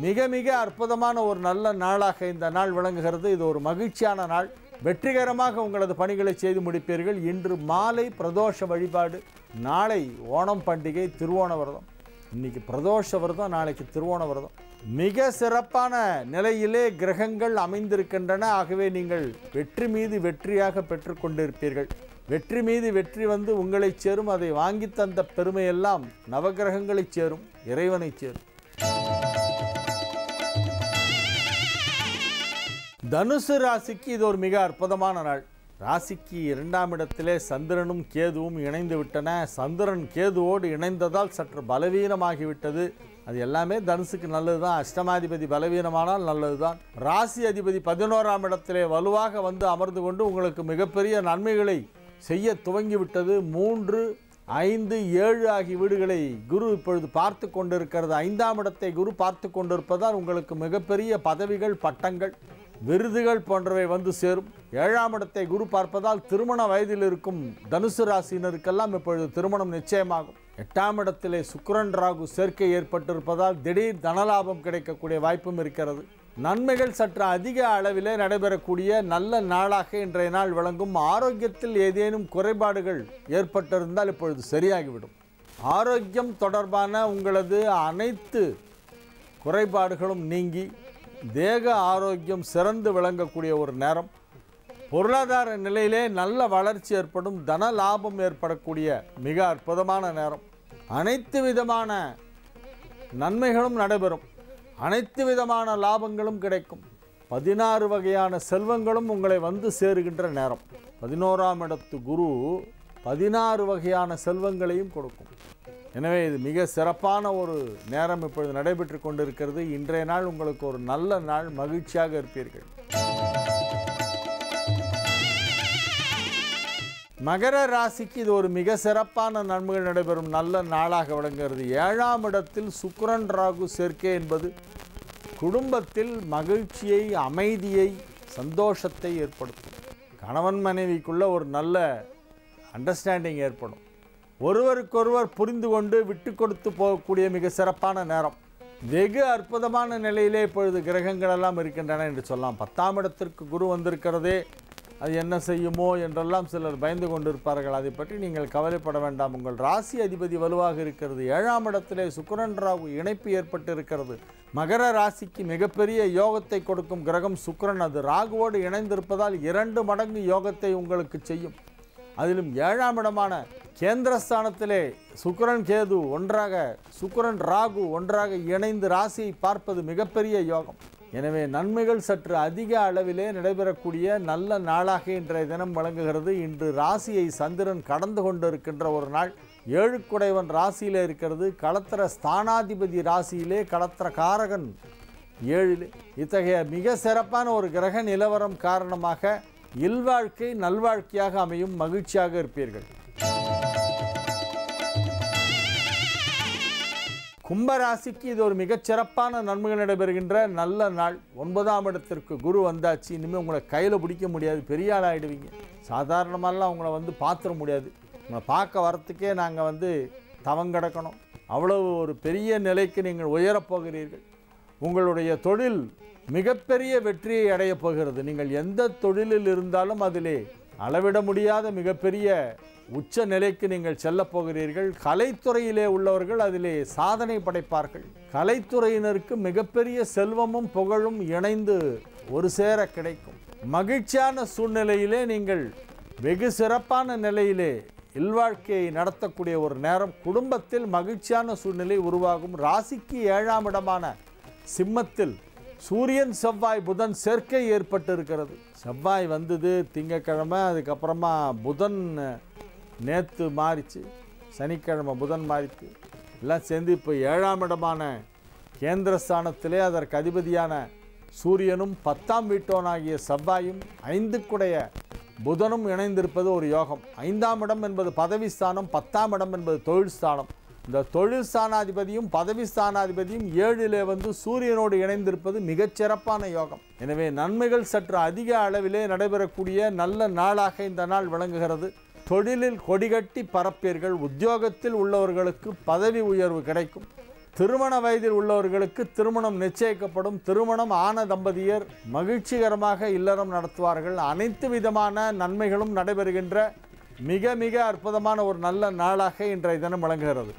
மிக மிக அற்புதமான ஒரு நல்ல நாளாக இந்த நாள் விளங்குகிறது. இது ஒரு மகிழ்ச்சியான நாள். வெற்றிகரமாக உங்களது பணிகளை செய்து முடிப்பீர்கள். இன்று மாலை பிரதோஷ வழிபாடு, நாளை ஓணம் பண்டிகை, திருவோண விரதம். இன்னைக்கு பிரதோஷ விரதம், நாளைக்கு திருவோண விரதம். மிக சிறப்பான நிலையிலே கிரகங்கள் அமைந்திருக்கின்றன. ஆகவே நீங்கள் வெற்றி மீது வெற்றியாக பெற்றுக்கொண்டிருப்பீர்கள். வெற்றி மீது வெற்றி வந்து உங்களை சேரும். அதை வாங்கி தந்த பெருமையெல்லாம் நவகிரகங்களை சேரும், இறைவனை சேரும். தனுசு ராசிக்கு இது ஒரு மிக அற்புதமான நாள். ராசிக்கு 2ஆம் இடத்திலே சந்திரனும் கேதுவும் இணைந்து விட்டன. சந்திரன் கேதுவோடு இணைந்ததால் சற்று பலவீனமாகிவிட்டது. அது எல்லாமே தனுசுக்கு நல்லது தான். அஷ்டமாதிபதி பலவீனமானால் நல்லது தான். ராசி அதிபதி 11ஆம் இடத்திலே வலுவாக வந்து அமர்ந்து கொண்டு உங்களுக்கு மிகப்பெரிய நன்மைகளை செய்ய துவங்கிவிட்டது. 3, 5, 7 ஆகிய வீடுகளை குரு இப்பொழுது பார்த்து கொண்டிருக்கிறது. 5ஆம் இடத்தை குரு பார்த்து கொண்டிருப்பதால் உங்களுக்கு மிகப்பெரிய பதவிகள், பட்டங்கள், விருதுகள் போன்றவை வந்து சேரும். 7ஆம் இடத்தை குரு பார்ப்பதால் திருமண வயதில் இருக்கும் தனுசு ராசியினருக்கெல்லாம் இப்பொழுது திருமணம் நிச்சயமாகும். 8ஆம் இடத்திலே சுக்கிரன் ராகு சேர்க்கை ஏற்பட்டிருப்பதால் திடீர் தனலாபம் கிடைக்கக்கூடிய வாய்ப்பும் இருக்கிறது. நன்மைகள் சற்று அதிக அளவிலே நடைபெறக்கூடிய நல்ல நாளாக இன்றைய நாள் விளங்கும். ஆரோக்கியத்தில் ஏதேனும் குறைபாடுகள் ஏற்பட்டிருந்தால் இப்பொழுது சரியாகிவிடும். ஆரோக்கியம் தொடர்பான உங்களது அனைத்து குறைபாடுகளும் நீங்கி தேக ஆரோக்கியம் சிறந்து விளங்கக்கூடிய ஒரு நேரம். பொருளாதார நிலையிலே நல்ல வளர்ச்சி ஏற்படும். தன லாபம் ஏற்படக்கூடிய மிக அற்புதமான நேரம். அனைத்து விதமான நன்மைகளும் நடைபெறும். அனைத்து விதமான லாபங்களும் கிடைக்கும். 16 வகையான செல்வங்களும் உங்களை வந்து சேருகின்ற நேரம். 11ஆம் இடத்து குரு 16 வகையான செல்வங்களையும் கொடுக்கும். எனவே இது மிக சிறப்பான ஒரு நேரம் இப்பொழுது நடைபெற்று கொண்டிருக்கிறது. இன்றைய நாள் உங்களுக்கு ஒரு நல்ல நாள். மகிழ்ச்சியாக இருப்பீர்கள். மகர ராசிக்கு இது ஒரு மிக சிறப்பான நன்மைகள் நடைபெறும் நல்ல நாளாக விளங்குகிறது. 7ஆம் இடத்தில் சுக்கிரன் ராகு சேர்க்கை என்பது குடும்பத்தில் மகிழ்ச்சியை, அமைதியை, சந்தோஷத்தை ஏற்படுத்தும். கணவன் மனைவிக்குள்ள ஒரு நல்ல அண்டர்ஸ்டாண்டிங் ஏற்படும். ஒருவருக்கொருவர் புரிந்து கொண்டு விட்டு கொடுத்து போகக்கூடிய மிக சிறப்பான நேரம். வெகு அற்புதமான நிலையிலே இப்பொழுது கிரகங்கள் எல்லாம் இருக்கின்றன என்று சொல்லலாம். 10ஆம் இடத்திற்கு குரு வந்திருக்கிறதே, அது என்ன செய்யுமோ என்றெல்லாம் சிலர் பயந்து கொண்டிருப்பார்கள். அதை பற்றி நீங்கள் கவலைப்பட வேண்டாம். உங்கள் ராசி அதிபதி வலுவாக இருக்கிறது. 7ஆம் இடத்திலே சுக்கிரன் ராகு இணைப்பு ஏற்பட்டு இருக்கிறது. மகர ராசிக்கு மிகப்பெரிய யோகத்தை கொடுக்கும் கிரகம் சுக்கிரன். அது ராகுவோடு இணைந்திருப்பதால் 2 மடங்கு யோகத்தை உங்களுக்கு செய்யும். அதிலும் 7ஆம் இடமான கேந்திரஸ்தானத்திலே சுக்கிரன் கேது ஒன்றாக, சுக்கிரன் ராகு ஒன்றாக இணைந்து ராசியை பார்ப்பது மிகப்பெரிய யோகம். எனவே நன்மைகள் சற்று அதிக அளவிலே நடைபெறக்கூடிய நல்ல நாளாக இன்றைய தினம் வழங்குகிறது. இன்று ராசியை சந்திரன் கடந்து கொண்டிருக்கின்ற ஒரு நாள். ஏழுக்குடைவன் ராசியிலே இருக்கிறது. களத்திர ஸ்தானாதிபதி ராசியிலே, களத்திர காரகன் 7. இத்தகைய மிக சிறப்பான ஒரு கிரக நிலவரம் காரணமாக இல்வாழ்க்கை நல்வாழ்க்கையாக அமையும், மகிழ்ச்சியாக இருப்பீர்கள். கும்பராசிக்கு இது ஒரு மிகச்சிறப்பான நன்மைகள் நடைபெறுகின்ற நல்ல நாள். 9ஆம் இடத்திற்கு குரு வந்தாச்சு. இனிமேல் உங்களை கையில் பிடிக்க முடியாது, பெரிய ஆள் ஆகிடுவீங்க. சாதாரணமாலாம் உங்களை வந்து பார்த்துட முடியாது. உங்களை பார்க்க வரத்துக்கே நாங்கள் தவங்கிடக்கணும். அவ்வளவு ஒரு பெரிய நிலைக்கு நீங்கள் உயரப்போகிறீர்கள். உங்களுடைய தொழில் மிகப்பெரிய வெற்றியை அடையப் போகிறது. நீங்கள் எந்த தொழிலில் இருந்தாலும் அதிலே அளவிட முடியாத மிகப்பெரிய உச்ச நிலைக்கு நீங்கள் செல்லப் போகிறீர்கள். கலைத்துறையிலே உள்ளவர்கள் அதிலே சாதனை படைப்பார்கள். கலைத்துறையினருக்கு மிகப்பெரிய செல்வமும் புகழும் இணைந்து ஒரு சேர கிடைக்கும். மகிழ்ச்சியான சூழ்நிலையிலே நீங்கள் வெகு சிறப்பான நிலையிலே இல்வாழ்க்கையை நடத்தக்கூடிய ஒரு நேரம். குடும்பத்தில் மகிழ்ச்சியான சூழ்நிலை உருவாகும். ராசிக்கு 7ஆம் இடமான சிம்மத்தில் சூரியன் செவ்வாய் புதன் சேர்க்கை ஏற்பட்டு இருக்கிறது. செவ்வாய் வந்தது திங்கக்கிழமை, அதுக்கப்புறமா புதன் நேற்று மாறிச்சு, சனிக்கிழமை புதன் மாறிச்சு. எல்லாம் சேர்ந்து இப்போ 7ஆம் இடமான கேந்திரஸ்தானத்திலே அதற்கு அதிபதியான சூரியனும் 10ஆம் வீட்டோனாகிய செவ்வாயும் 5க்குடைய புதனும் இணைந்திருப்பது ஒரு யோகம். 5ஆம் இடம் என்பது பதவி ஸ்தானம், 10ஆம் இடம் என்பது தொழில் ஸ்தானம். இந்த தொழில் ஸ்தானாதிபதியும் பதவி ஸ்தானாதிபதியும் 7லே சூரியனோடு இணைந்திருப்பது மிகச்சிறப்பான யோகம். எனவே நன்மைகள் சற்று அதிக அளவிலே நடைபெறக்கூடிய நல்ல நாளாக இந்த நாள் விளங்குகிறது. தொழிலில் கொடிகட்டி பரப்பீர்கள். உத்தியோகத்தில் உள்ளவர்களுக்கு பதவி உயர்வு கிடைக்கும். திருமண வயதில் உள்ளவர்களுக்கு திருமணம் நிச்சயிக்கப்படும். திருமணம் ஆன தம்பதியர் மகிழ்ச்சிகரமாக இல்லறம் நடத்துவார்கள். அனைத்து விதமான நன்மைகளும் நடைபெறுகின்ற மிக மிக அற்புதமான ஒரு நல்ல நாளாக இன்றைய தினம் விளங்குகிறது.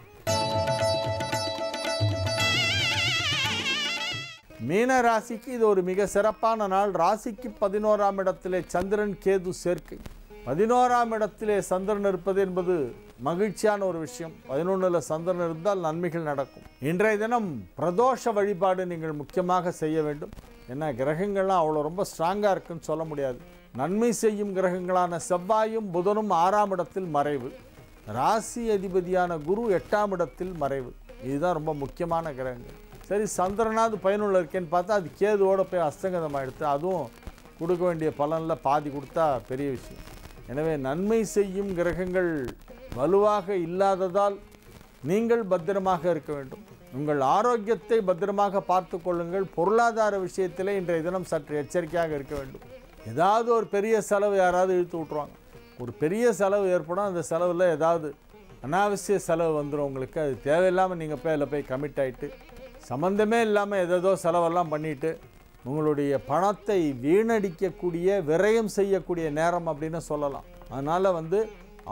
மீன ராசிக்கு இது ஒரு மிக சிறப்பான நாள். ராசிக்கு 11ஆம் இடத்திலே சந்திரன் கேது சேர்க்கை. 11ஆம் இடத்திலே சந்திரன் இருப்பது என்பது மகிழ்ச்சியான ஒரு விஷயம். 11ல் சந்திரன் இருந்தால் நன்மைகள் நடக்கும். இன்றைய தினம் பிரதோஷ வழிபாடு நீங்கள் முக்கியமாக செய்ய வேண்டும். ஏன்னா கிரகங்கள்லாம் அவ்வளோ ரொம்ப ஸ்ட்ராங்காக இருக்குன்னு சொல்ல முடியாது. நன்மை செய்யும் கிரகங்களான செவ்வாயும் புதனும் 6ஆம் இடத்தில் மறைவு. ராசி அதிபதியான குரு 8ஆம் இடத்தில் மறைவு. இதுதான் ரொம்ப முக்கியமான கிரகங்கள். சரி, சந்திரனாவது பயனுள்ள இருக்கேன்னு பார்த்தா அது கேதுவோடு போய் அஸ்தங்கதம் ஆகிடுத்து. அதுவும் கொடுக்க வேண்டிய பலனில் பாதி கொடுத்தா பெரிய விஷயம். எனவே நன்மை செய்யும் கிரகங்கள் வலுவாக இல்லாததால் நீங்கள் பத்திரமாக இருக்க வேண்டும். உங்கள் ஆரோக்கியத்தை பத்திரமாக பார்த்து கொள்ளுங்கள். பொருளாதார விஷயத்திலே இன்றைய தினம் சற்று எச்சரிக்கையாக இருக்க வேண்டும். ஏதாவது ஒரு பெரிய செலவு யாராவது இழுத்து விட்ருவாங்க. ஒரு பெரிய செலவு ஏற்படும். அந்த செலவில் ஏதாவது அனாவசிய செலவு வந்துடும் உங்களுக்கு. அது தேவையில்லாமல் நீங்கள் போய் அதில் போய் கமிட் ஆகிட்டு சம்மந்தமே இல்லாமல் ஏதேதோ செலவெல்லாம் பண்ணிவிட்டு உங்களுடைய பணத்தை வீணடிக்கக்கூடிய விரயம் செய்யக்கூடிய நேரம் அப்படின்னு சொல்லலாம். அதனால்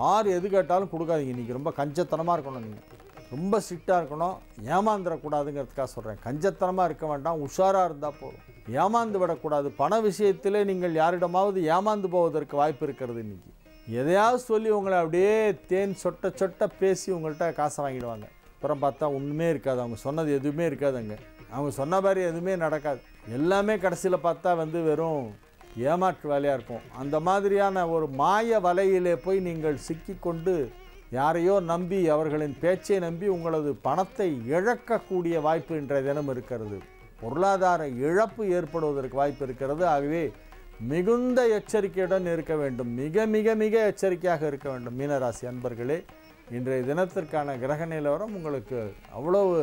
ஆறு எது கேட்டாலும் கொடுக்காதீங்க. இன்றைக்கி ரொம்ப கஞ்சத்தனமாக இருக்கணும். நீங்கள் ரொம்ப ஸ்ட்ரிக்டாக இருக்கணும். ஏமாந்துடக்கூடாதுங்கிறதுக்காக சொல்கிறேன். கஞ்சத்தனமாக இருக்க வேண்டாம், உஷாராக இருந்தால் போதும். ஏமாந்து விடக்கூடாது. பண விஷயத்தில் நீங்கள் யாரிடமாவது ஏமாந்து போவதற்கு வாய்ப்பு இருக்கிறது. இன்றைக்கி எதையாவது சொல்லி உங்களை அப்படியே தேன் சொட்ட சொட்ட பேசி உங்கள்கிட்ட காசை வாங்கிடுவாங்க. அப்புறம் பார்த்தா ஒன்றுமே இருக்காது. அவங்க சொன்னது எதுவுமே இருக்காதுங்க. அவங்க சொன்ன மாதிரி எதுவுமே நடக்காது. எல்லாமே கடைசியில் பார்த்தா வெறும் ஏமாற்று வேலையாக இருக்கும். அந்த மாதிரியான ஒரு மாய வலையிலே போய் நீங்கள் சிக்கிக்கொண்டு யாரையோ நம்பி அவர்களின் பேச்சை நம்பி உங்களது பணத்தை இழக்கக்கூடிய வாய்ப்பு இன்றைய தினம் இருக்கிறது. பொருளாதார இழப்பு ஏற்படுவதற்கு வாய்ப்பு இருக்கிறது. ஆகவே மிகுந்த எச்சரிக்கையுடன் இருக்க வேண்டும். மிக மிக மிக எச்சரிக்கையாக இருக்க வேண்டும். மீனராசி அன்பர்களே, இன்றைய தினத்திற்கான கிரக நிலவரம் உங்களுக்கு அவ்வளவு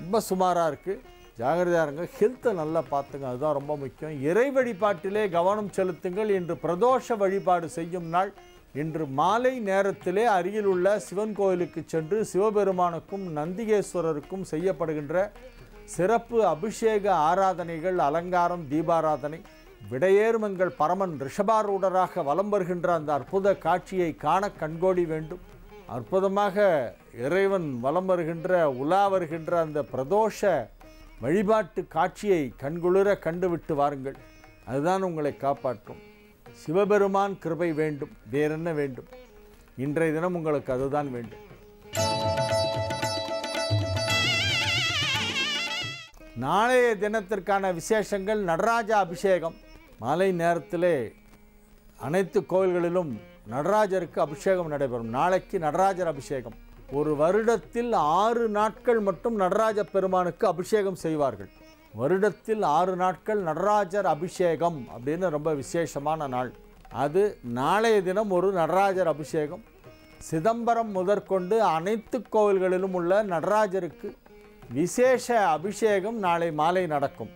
ரொம்ப சுமாராக இருக்குது. ஜாகிரதையாக இருங்க. ஹெல்த்தை நல்லா பார்த்துங்க, அதுதான் ரொம்ப முக்கியம். இறை வழிபாட்டிலே கவனம் செலுத்துங்கள். இன்று பிரதோஷ வழிபாடு செய்யும் நாள். இன்று மாலை நேரத்திலே அருகில் உள்ள சிவன் கோயிலுக்கு சென்று சிவபெருமானுக்கும் நந்திகேஸ்வரருக்கும் செய்யப்படுகின்ற சிறப்பு அபிஷேக ஆராதனைகள், அலங்காரம், தீபாராதனை, விடையேறுமங்கள் பரமன் ரிஷபாரூடராக வலம் வருகின்ற அந்த அற்புத காட்சியை காண கண்கோடி வேண்டும். அற்புதமாக இறைவன் வலம் வருகின்ற உலா வருகின்ற அந்த பிரதோஷ வழிபாட்டு காட்சியை கண்குளிர கண்டுவிட்டு வாருங்கள். அதுதான் உங்களை காப்பாற்றும். சிவபெருமான் கிருபை வேண்டும், வேறென்ன வேண்டும்? இன்றைய தினம் உங்களுக்கு அதுதான் வேண்டும். நாளைய தினத்திற்கான விசேஷங்கள்: நடராஜ அபிஷேகம். மாலை நேரத்திலே அனைத்து கோவில்களிலும் நடராஜருக்கு அபிஷேகம் நடைபெறும். நாளைக்கு நடராஜர் அபிஷேகம். ஒரு வருடத்தில் 6 நாட்கள் மட்டும் நடராஜ பெருமானுக்கு அபிஷேகம் செய்வார்கள். வருடத்தில் 6 நாட்கள் நடராஜர் அபிஷேகம் அப்படின்னு ரொம்ப விசேஷமான நாள். அது நாளைய தினம் ஒரு நடராஜர் அபிஷேகம். சிதம்பரம் முதற்கொண்டு அனைத்து கோவில்களிலும் உள்ள நடராஜருக்கு விசேஷ அபிஷேகம் நாளை மாலை நடக்கும்.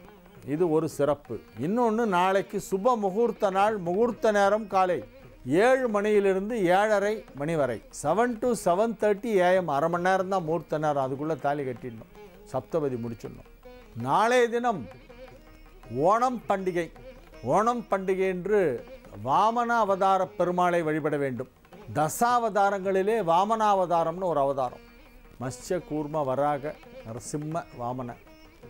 இது ஒரு சிறப்பு. இன்னொன்று, நாளைக்கு சுப முகூர்த்த நாள். முகூர்த்த நேரம் காலை 7 மணியிலிருந்து 7:30 மணி வரை. 7 to 7:30 AM, அரை மணி நேரம் தான் முகூர்த்த நேரம். அதுக்குள்ளே தாலி கட்டிடணும், சப்தபதி முடிச்சிடணும். நாளைய தினம் ஓணம் பண்டிகை. ஓணம் பண்டிகை என்று வாமன அவதார பெருமாளை வழிபட வேண்டும். தசாவதாரங்களிலே வாமனாவதாரம்னு ஒரு அவதாரம். மத்ஸ்ய கூர்ம வராக நரசிம்ம வாமன.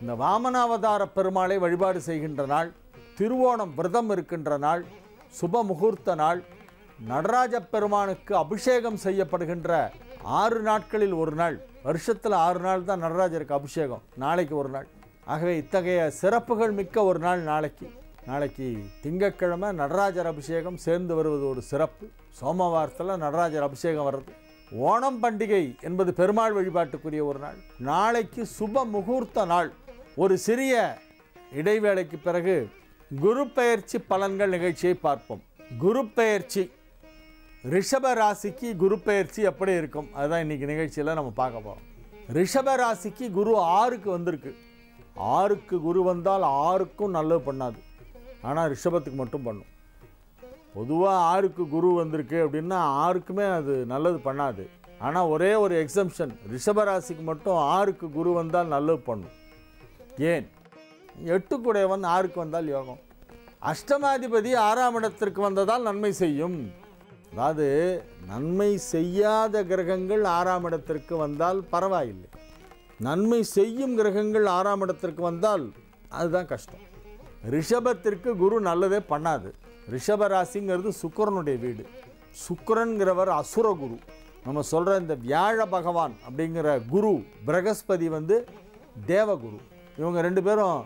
இந்த வாமனாவதார பெருமாளை வழிபாடு செய்கின்ற நாள், திருவோணம் விரதம் இருக்கின்ற நாள், சுப முகூர்த்த நாள். நடராஜ பெருமானுக்கு அபிஷேகம் செய்யப்படுகின்ற 6 நாட்களில் ஒரு நாள். வருஷத்தில் 6 நாள் தான் நடராஜருக்கு அபிஷேகம். நாளைக்கு ஒரு நாள். ஆகவே இத்தகைய சிறப்புகள் மிக்க ஒரு நாள் நாளைக்கு திங்கட்கிழமை நடராஜர் அபிஷேகம் சேர்ந்து வருவது ஒரு சிறப்பு. சோமவாரத்தில் நடராஜர் அபிஷேகம் வர்றது. ஓணம் பண்டிகை என்பது பெருமாள் வழிபாட்டுக்குரிய ஒரு நாள். நாளைக்கு சுப முகூர்த்த நாள். ஒரு சிறிய இடைவேளைக்கு பிறகு குரு பெயர்ச்சி பலன்கள் நிகழ்ச்சியை பார்ப்போம். குரு பெயர்ச்சி, ரிஷப ராசிக்கு குரு பெயர்ச்சி எப்படி இருக்கும், அதுதான் இன்றைக்கி நிகழ்ச்சியில் நம்ம பார்க்க போகிறோம். ரிஷப ராசிக்கு குரு 6க்கு வந்திருக்கு. 6க்கு குரு வந்தால் 6க்கும் நல்லது பண்ணாது, ஆனால் ரிஷபத்துக்கு மட்டும் பண்ணும். பொதுவாக 6க்கு குரு வந்திருக்கு அப்படின்னா 6க்குமே அது நல்லது பண்ணாது. ஆனால் ஒரே ஒரு எக்ஸம்ஷன், ரிஷபராசிக்கு மட்டும் 6க்கு குரு வந்தால் நல்லது பண்ணும். ஏன்? 8 6க்கு வந்தால் யோகம். அஷ்டமாதிபதி 6ஆம் இடத்திற்கு வந்ததால் நன்மை செய்யும். அதாவது நன்மை செய்யாத கிரகங்கள் 6ஆம் இடத்திற்கு வந்தால் பரவாயில்லை. நன்மை செய்யும் கிரகங்கள் 6ஆம் இடத்திற்கு வந்தால் அதுதான் கஷ்டம். ரிஷபத்திற்கு குரு நல்லதே பண்ணாது. ரிஷபராசிங்கிறது சுக்கிரனுடைய வீடு. சுக்கிரன்கிறவர் அசுர குரு. நம்ம சொல்கிற இந்த வியாழ பகவான் அப்படிங்கிற குரு, பிரகஸ்பதி தேவகுரு. இவங்க 2 பேரும்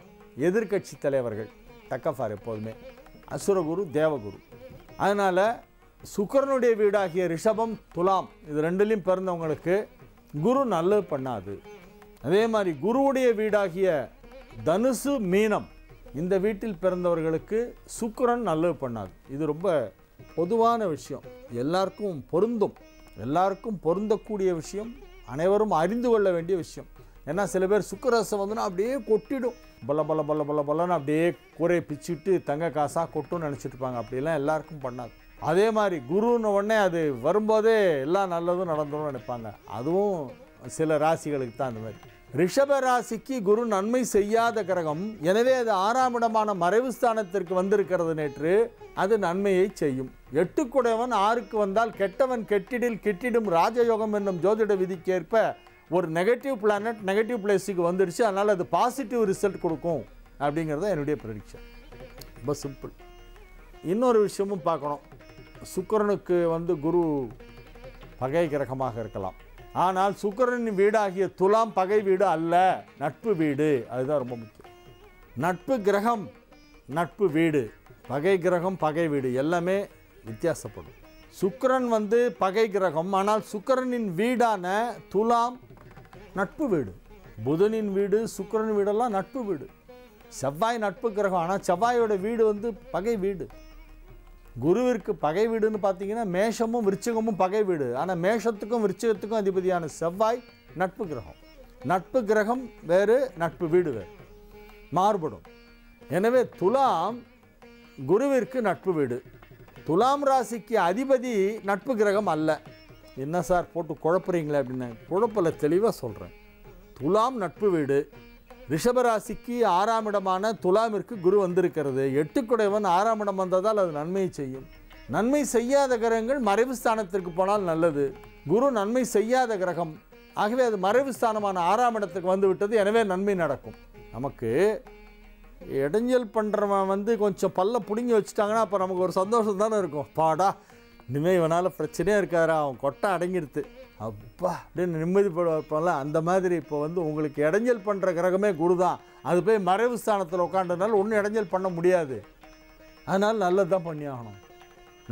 எதிர்கட்சி தலைவர்கள். தக்கஃபார் எப்போதுமே அசுரகுரு, தேவகுரு. அதனால் சுக்கிரனுடைய வீடாகிய ரிஷபம், துலாம், இது 2லையும் பிறந்தவங்களுக்கு குரு நல்லது பண்ணாது. அதே மாதிரி குருவுடைய வீடாகிய தனுசு, மீனம், இந்த வீட்டில் பிறந்தவர்களுக்கு சுக்கிரன் நல்லது பண்ணாது. இது ரொம்ப பொதுவான விஷயம், எல்லாருக்கும் பொருந்தும், எல்லாருக்கும் பொருந்தக்கூடிய விஷயம், அனைவரும் அறிந்து கொள்ள வேண்டிய விஷயம். ஏன்னா சில பேர் சுக்கிரரசம் அப்படியே கொட்டிடும், பல பல பல பல பலன்னு அப்படியே கூரையை பிச்சுட்டு தங்க காசாக கொட்டுன்னு நினச்சிட்டு இருப்பாங்க. அப்படிலாம் எல்லாருக்கும் பண்ணாது. அதே மாதிரி குருன்னு உடனே அது வரும்போதே எல்லாம் நல்லதும் நடந்துடும் நினைப்பாங்க. அதுவும் சில ராசிகளுக்கு தான் அந்த மாதிரி. ரிஷப ராசிக்கு குரு நன்மை செய்யாத கிரகம். எனவே அது 6ஆம் இடமான மறைவு ஸ்தானத்திற்கு வந்திருக்கிறது நேற்று. அது நன்மையை செய்யும். 8 6க்கு வந்தால் கெட்டவன் கெட்டிடில் கிட்டிடும் ராஜயோகம் என்னும் ஜோதிட விதிக்கேற்ப ஒரு நெகட்டிவ் பிளானட் நெகட்டிவ் பிளேஸுக்கு வந்துடுச்சு. அதனால் அது பாசிட்டிவ் ரிசல்ட் கொடுக்கும் அப்படிங்கிறது என்னுடைய ப்ரெடிக்ஷன். ரொம்ப சிம்பிள். இன்னொரு விஷயமும் பார்க்கணும். சுக்கிரனுக்கு குரு பகை கிரகமாக இருக்கலாம். ஆனால் சுக்கிரனின் வீடாகிய துலாம் பகை வீடு அல்ல, நட்பு வீடு. அதுதான் ரொம்ப முக்கியம். நட்பு கிரகம், நட்பு வீடு. பகை கிரகம், பகை வீடு எல்லாமே வித்தியாசப்படும். சுக்கிரன் பகை கிரகம், ஆனால் சுக்கிரனின் வீடான துலாம் நட்பு வீடு. புதனின் வீடு, சுக்கிரன் வீடெல்லாம் நட்பு வீடு. செவ்வாய் நட்பு கிரகம், ஆனால் செவ்வாயோட வீடு பகை வீடு. குருவிற்கு பகை வீடுன்னு பார்த்தீங்கன்னா மேஷமும் விருச்சிகமும் பகை வீடு. ஆனால் மேஷத்துக்கும் விருச்சிகத்துக்கும் அதிபதியான செவ்வாய் நட்பு கிரகம். நட்பு கிரகம் வேறு, நட்பு வீடு வேறு, மாறுபடும். எனவே துலாம் குருவிற்கு நட்பு வீடு. துலாம் ராசிக்கு அதிபதி நட்பு கிரகம் அல்ல. என்ன சார் போட்டு குழப்புறீங்களே அப்படின்னு. குழப்பல, தெளிவாக சொல்கிறேன். துலாம் நட்பு வீடு. ரிஷபராசிக்கு 6ஆம் இடமான துலாமிற்கு குரு வந்திருக்கிறது. 8 6ஆம் இடம் வந்ததால் அது நன்மையை செய்யும். நன்மை செய்யாத கிரகங்கள் மறைவு ஸ்தானத்திற்கு போனால் நல்லது. குரு நன்மை செய்யாத கிரகம். ஆகவே அது மறைவு ஸ்தானமான 6ஆம் இடத்துக்கு வந்துவிட்டது. எனவே நன்மை நடக்கும். நமக்கு இடைஞ்சல் பண்ணுறவன் கொஞ்சம் பல்ல பிடுங்கி வச்சுட்டாங்கன்னா அப்போ நமக்கு ஒரு சந்தோஷம் தானே இருக்கும். பாடா, இனிமேல் இவனால் பிரச்சனையே இருக்காரா, அவன் கொட்டை அடங்கிடுது, அப்பா அப்படின்னு நிம்மதிப்படுவார்ல. அந்த மாதிரி இப்போ உங்களுக்கு இடைஞ்சல் பண்ணுற கிரகமே குரு தான். அது போய் மறைவு ஸ்தானத்தில் உட்காண்டதுனால ஒன்றும் இடைஞ்சல் பண்ண முடியாது. அதனால் நல்லது தான் பண்ணி ஆகணும்.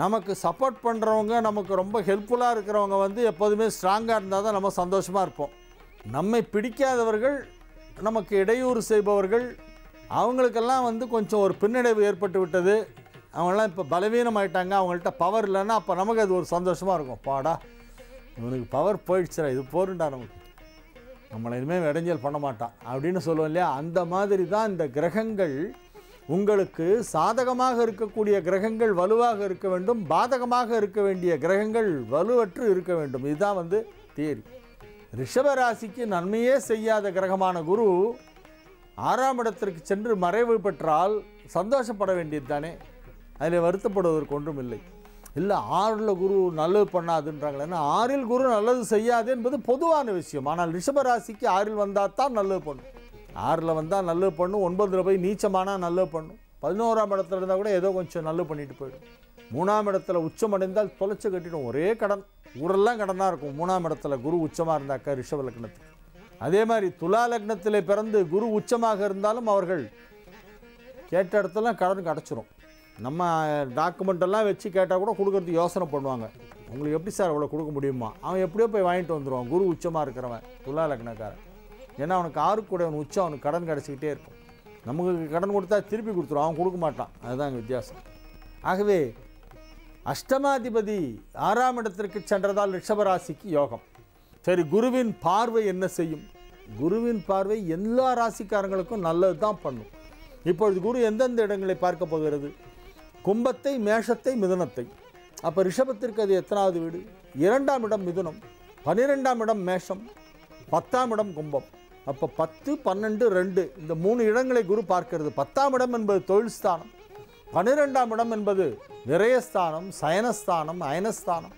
நமக்கு சப்போர்ட் பண்ணுறவங்க, நமக்கு ரொம்ப ஹெல்ப்ஃபுல்லாக இருக்கிறவங்க வந்து எப்போதுமே ஸ்ட்ராங்காக இருந்தால் தான் நம்ம சந்தோஷமாக இருப்போம். நம்மை பிடிக்காதவர்கள், நமக்கு இடையூறு செய்பவர்கள், அவங்களுக்கெல்லாம் வந்து கொஞ்சம் ஒரு பின்னடைவு ஏற்பட்டு விட்டது, அவங்களாம் இப்போ பலவீனமாயிட்டாங்க, அவங்கள்ட்ட பவர் இல்லைன்னா அப்போ நமக்கு அது ஒரு சந்தோஷமாக இருக்கும். பாடா இவனுக்கு பவர் போயிடுச்சுடா, இது போருண்டா, நமக்கு நம்மளை இனிமேல் இடைஞ்சல் பண்ண மாட்டான் அப்படின்னு சொல்லுவோம் இல்லையா? அந்த மாதிரி தான் இந்த கிரகங்கள் உங்களுக்கு சாதகமாக இருக்கக்கூடிய கிரகங்கள் வலுவாக இருக்க வேண்டும், பாதகமாக இருக்க வேண்டிய கிரகங்கள் வலுவற்று இருக்க வேண்டும். இதுதான் வந்து தியரி. ரிஷபராசிக்கு நன்மையே செய்யாத கிரகமான குரு 6ஆம் இடத்திற்கு சென்று மறைவு பெற்றால் சந்தோஷப்பட வேண்டியது தானே, அதில் வருத்தப்படுவதற்கு ஒன்றும் இல்லை. இல்லை 6ல் குரு நல்லது பண்ணாதுன்றாங்களேன்னா 6ல் குரு நல்லது செய்யாது என்பது பொதுவான விஷயம். ஆனால் ரிஷபராசிக்கு 6ல் வந்தால் தான் நல்லது பண்ணும். 6ல் வந்தால் நல்லது பண்ணும், 9ல் போய் நீச்சமானால் நல்லது பண்ணும், 11ஆம் இடத்துல இருந்தால் கூட ஏதோ கொஞ்சம் நல்லது பண்ணிட்டு போயிடும். 3ஆம் இடத்துல உச்சம் அடைந்தால் தொலைச்சு கட்டிடும், ஒரே கடன், ஊரெல்லாம் கடனாக இருக்கும். 3ஆம் இடத்துல குரு உச்சமாக இருந்தாக்கா ரிஷப லக்னத்துக்கு. அதே மாதிரி துலா லக்னத்தில் பிறந்து குரு உச்சமாக இருந்தாலும் அவர்கள் கேட்ட இடத்துலாம் கடன் கிடச்சிரும். நம்ம டாக்குமெண்ட்டெல்லாம் வச்சு கேட்டால் கூட கொடுக்கறதுக்கு யோசனை பண்ணுவாங்க. உங்களுக்கு எப்படி சார் அவ்வளோ கொடுக்க முடியுமா? அவன் எப்படியோ போய் வாங்கிட்டு வந்துடுவான், குரு உச்சமாக இருக்கிறவன் துலா லக்னக்காரன். ஏன்னா அவனுக்கு 6க்கு கூட அவன் உச்சம், அவனுக்கு கடன் கிடச்சிக்கிட்டே இருக்கும். நமக்கு கடன் கொடுத்தா திருப்பி கொடுத்துருவான், அவன் கொடுக்க மாட்டான். அதுதான் அங்கே வித்தியாசம். ஆகவே அஷ்டமாதிபதி 6ஆம் இடத்திற்கு சென்றதால் ரிஷபராசிக்கு யோகம். சரி, குருவின் பார்வை என்ன செய்யும்? குருவின் பார்வை எல்லா ராசிக்காரங்களுக்கும் நல்லது தான் பண்ணும். இப்பொழுது குரு எந்தெந்த இடங்களை பார்க்க போகிறது? கும்பத்தை, மேஷத்தை, மிதுனத்தை. அப்போ ரிஷபத்திற்கு அது எத்தனாவது வீடு? 2ஆம் இடம் மிதுனம், 12ஆம் இடம் மேஷம், 10ஆம் இடம் கும்பம். அப்போ 10, 12, 2 இந்த 3 இடங்களை குரு பார்க்கிறது. 10ஆம் இடம் என்பது தொழில் ஸ்தானம், 12ஆம் இடம் என்பது விரயஸ்தானம், சயனஸ்தானம், அயனஸ்தானம்,